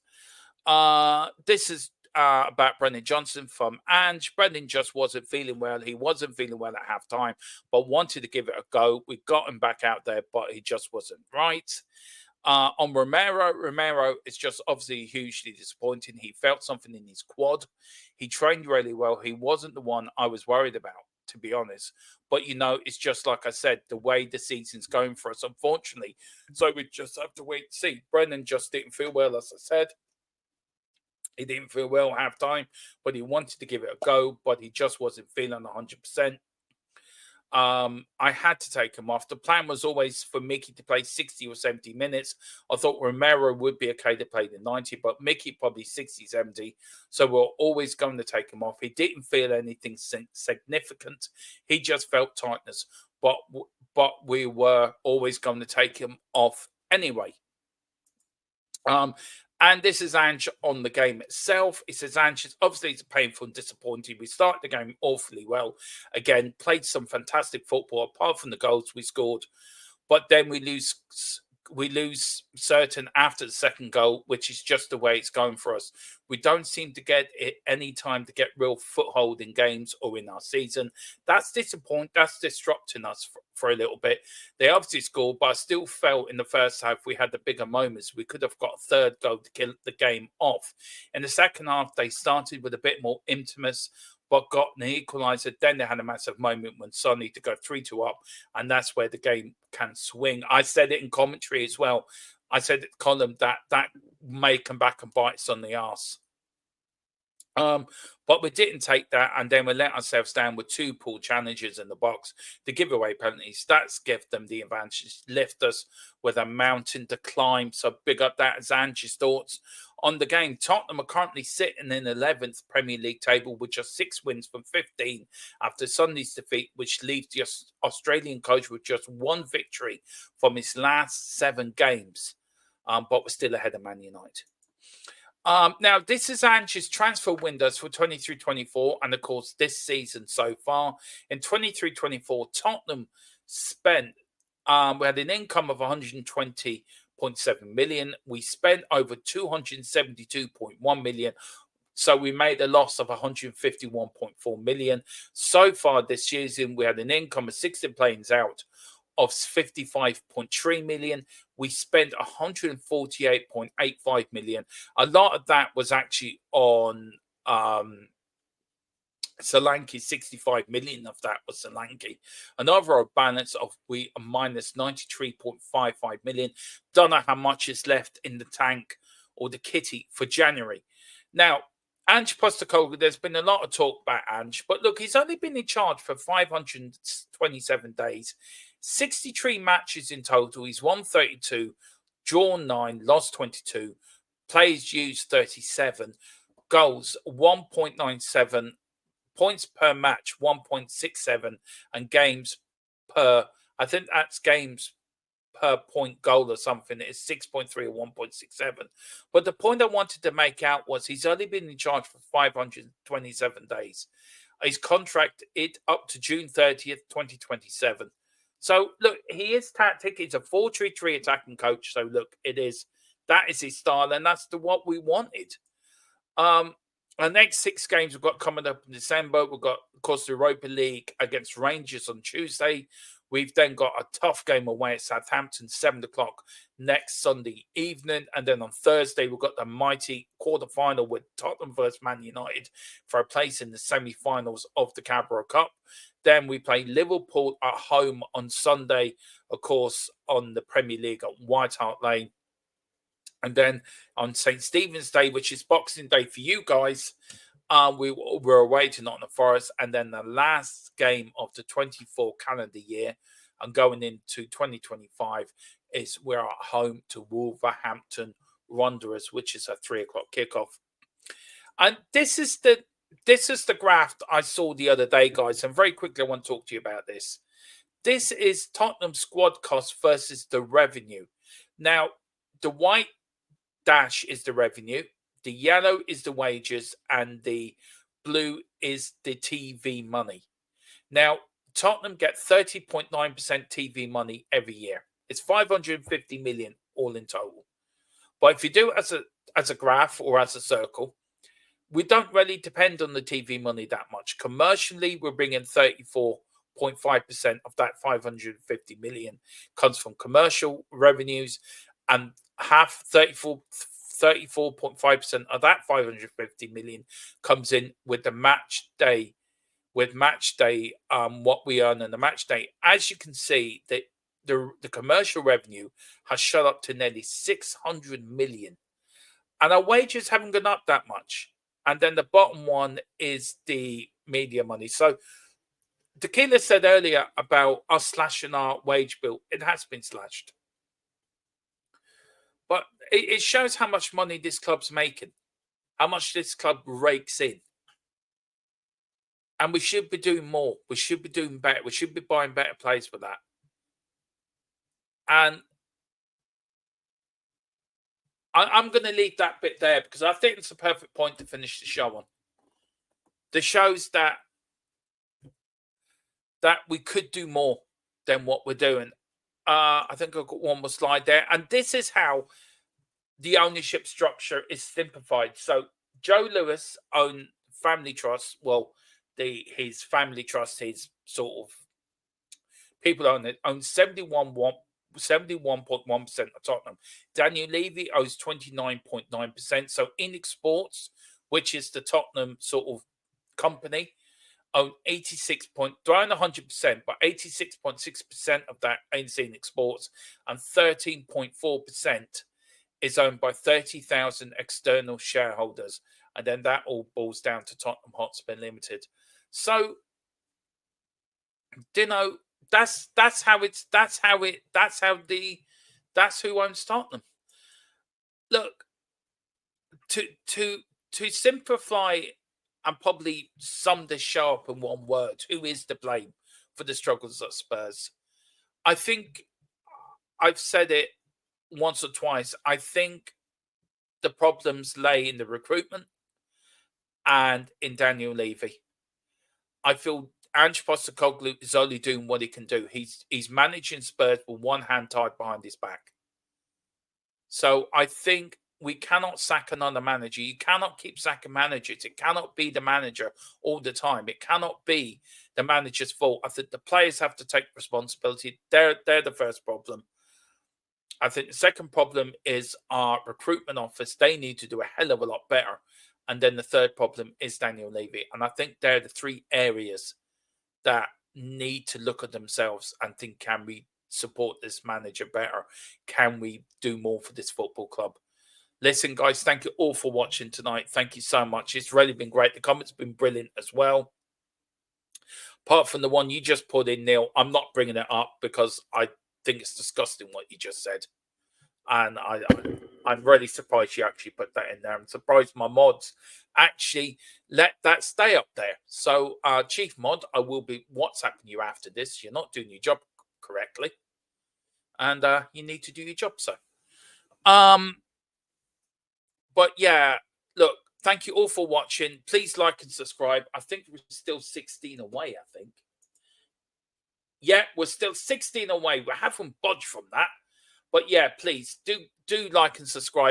This is about Brendan Johnson from Ange. Brendan just wasn't feeling well. He wasn't feeling well at halftime, but wanted to give it a go. We got him back out there, but he just wasn't right. On Romero is just obviously hugely disappointing. He felt something in his quad. He trained really well. He wasn't the one I was worried about, to be honest. But, you know, it's just like I said, the way the season's going for us, unfortunately. So we just have to wait and see. Brendan just didn't feel well, as I said. He didn't feel well at halftime, but he wanted to give it a go, but he just wasn't feeling 100%. I had to take him off. The plan was always for Mickey to play 60 or 70 minutes. I thought Romero would be okay to play the 90, but Mickey probably 60, 70. So we're always going to take him off. He didn't feel anything significant. He just felt tightness, but we were always going to take him off anyway. And this is Ange on the game itself. It says Ange, obviously it's painful and disappointing. We started the game awfully well. Again, played some fantastic football, apart from the goals we scored. But then we lose certain after the second goal, which is just the way it's going for us. We don't seem to get it any time to get real foothold in games or in our season. That's disappointing. That's disrupting us for a little bit. They obviously scored, but I still felt in the first half we had the bigger moments. We could have got a third goal to kill the game off. In the second half, they started with a bit more intimacy, but got an equaliser. Then they had a massive moment when Son needed to go 3-2 up, and that's where the game can swing. I said it in commentary as well. I said it, Colin, that may come back and bite us on the arse. But we didn't take that, and then we let ourselves down with 2 poor challenges in the box. The giveaway penalties, that's give them the advantage, lift us with a mountain to climb. So big up that as Ange's thoughts on the game. Tottenham are currently sitting in 11th Premier League table with just 6 wins from 15 after Sunday's defeat, which leaves the Australian coach with just 1 victory from his last 7 games. But we're still ahead of Man United. Now, this is Ange's transfer windows for 23-24, and of course, this season so far. In 23-24, Tottenham spent We had an income of 120.7 million. We spent over 272.1 million. So we made a loss of 151.4 million. So far this season, we had an income of 16 players out of 55.3 million. We spent 148.85 million. A lot of that was actually on Solanke. 65 million of that was Solanke. An overall balance of we minus 93.55 million. Don't know how much is left in the tank or the kitty for January. Now, Ange Postecoglou, there's been a lot of talk about Ange, but look, he's only been in charge for 527 days, 63 matches in total. He's won 32, drawn 9, lost 22, plays used 37, goals 1.97, points per match 1.67, and games per, I think that's games per point goal or something, is 6.3 or 1.67. But the point I wanted to make out was he's only been in charge for 527 days. His contract is up to June 30th, 2027. So look, he is tactic. He's a 4-3-3 attacking coach. So look, that is his style, and that's what we wanted. Our next 6 games we've got coming up in December. We've got, of course, the Europa League against Rangers on Tuesday. We've then got a tough game away at Southampton, 7 o'clock next Sunday evening. And then on Thursday, we've got the mighty quarterfinal with Tottenham versus Man United for a place in the semi-finals of the Carabao Cup. Then we play Liverpool at home on Sunday, of course, on the Premier League at White Hart Lane. And then on St. Stephen's Day, which is Boxing Day for you guys, we're away to Nottingham Forest. And then the last game of the 24 calendar year and going into 2025 is we're at home to Wolverhampton Wanderers, which is a 3 o'clock kickoff. And this is the graph I saw the other day, guys. And very quickly, I want to talk to you about this. This is Tottenham squad cost versus the revenue. Now, the white dash is the revenue, the yellow is the wages, and the blue is the TV money. Now, Tottenham get 30.9% TV money every year. It's 550 million all in total. But if you do it as a graph or as a circle, we don't really depend on the TV money that much. Commercially, we're bringing 34.5% of that 550 million comes from commercial revenues, and half 34.5% of that 550 million comes in with the match day. What we earn in the match day. As you can see, the commercial revenue has shot up to nearly 600 million, and our wages haven't gone up that much. And then the bottom one is the media money. So the killer said earlier about us slashing our wage bill. It has been slashed. But it shows how much money this club's making, how much this club rakes in. And we should be doing more. We should be doing better. We should be buying better players for that. And I'm going to leave that bit there because I think it's a perfect point to finish the show on. The shows that we could do more than what we're doing. I think I've got one more slide there. And this is how the ownership structure is simplified. So Joe Lewis owned Family Trust. Well, his family trust, his sort of people own 71.1% of Tottenham. Daniel Levy owns 29.9%. So Innick Sports, which is the Tottenham sort of company, own 100%, but 86.6% of that owns Innick Sports, and 13.4% is owned by 30,000 external shareholders, and then that all boils down to Tottenham Hotspur Limited. So, that's who owns Tottenham. Look, to simplify and probably sum this show up in one word, who is to blame for the struggles at Spurs? I think I've said it once or twice. I think the problems lay in the recruitment and in Daniel Levy. I feel Ange Postecoglou is only doing what he can do. He's managing Spurs with one hand tied behind his back. So I think we cannot sack another manager. You cannot keep sacking managers. It cannot be the manager all the time. It cannot be the manager's fault. I think the players have to take responsibility. They're the first problem. I think the second problem is our recruitment office. They need to do a hell of a lot better. And then the third problem is Daniel Levy. And I think they're the three areas that need to look at themselves and think, can we support this manager better? Can we do more for this football club? Listen, guys, thank you all for watching tonight. Thank you so much. It's really been great. The comments have been brilliant as well. Apart from the one you just put in, Neil, I'm not bringing it up because I think it's disgusting what you just said. And I'm really surprised you actually put that in there. I'm surprised my mods actually let that stay up there. So, Chief Mod, I will be WhatsApping you after this. You're not doing your job correctly. And you need to do your job, sir. But yeah, look, thank you all for watching. Please like and subscribe. I think we're still 16 away, I think. Yeah, we're still 16 away. We haven't budged from that. But yeah, please do like and subscribe.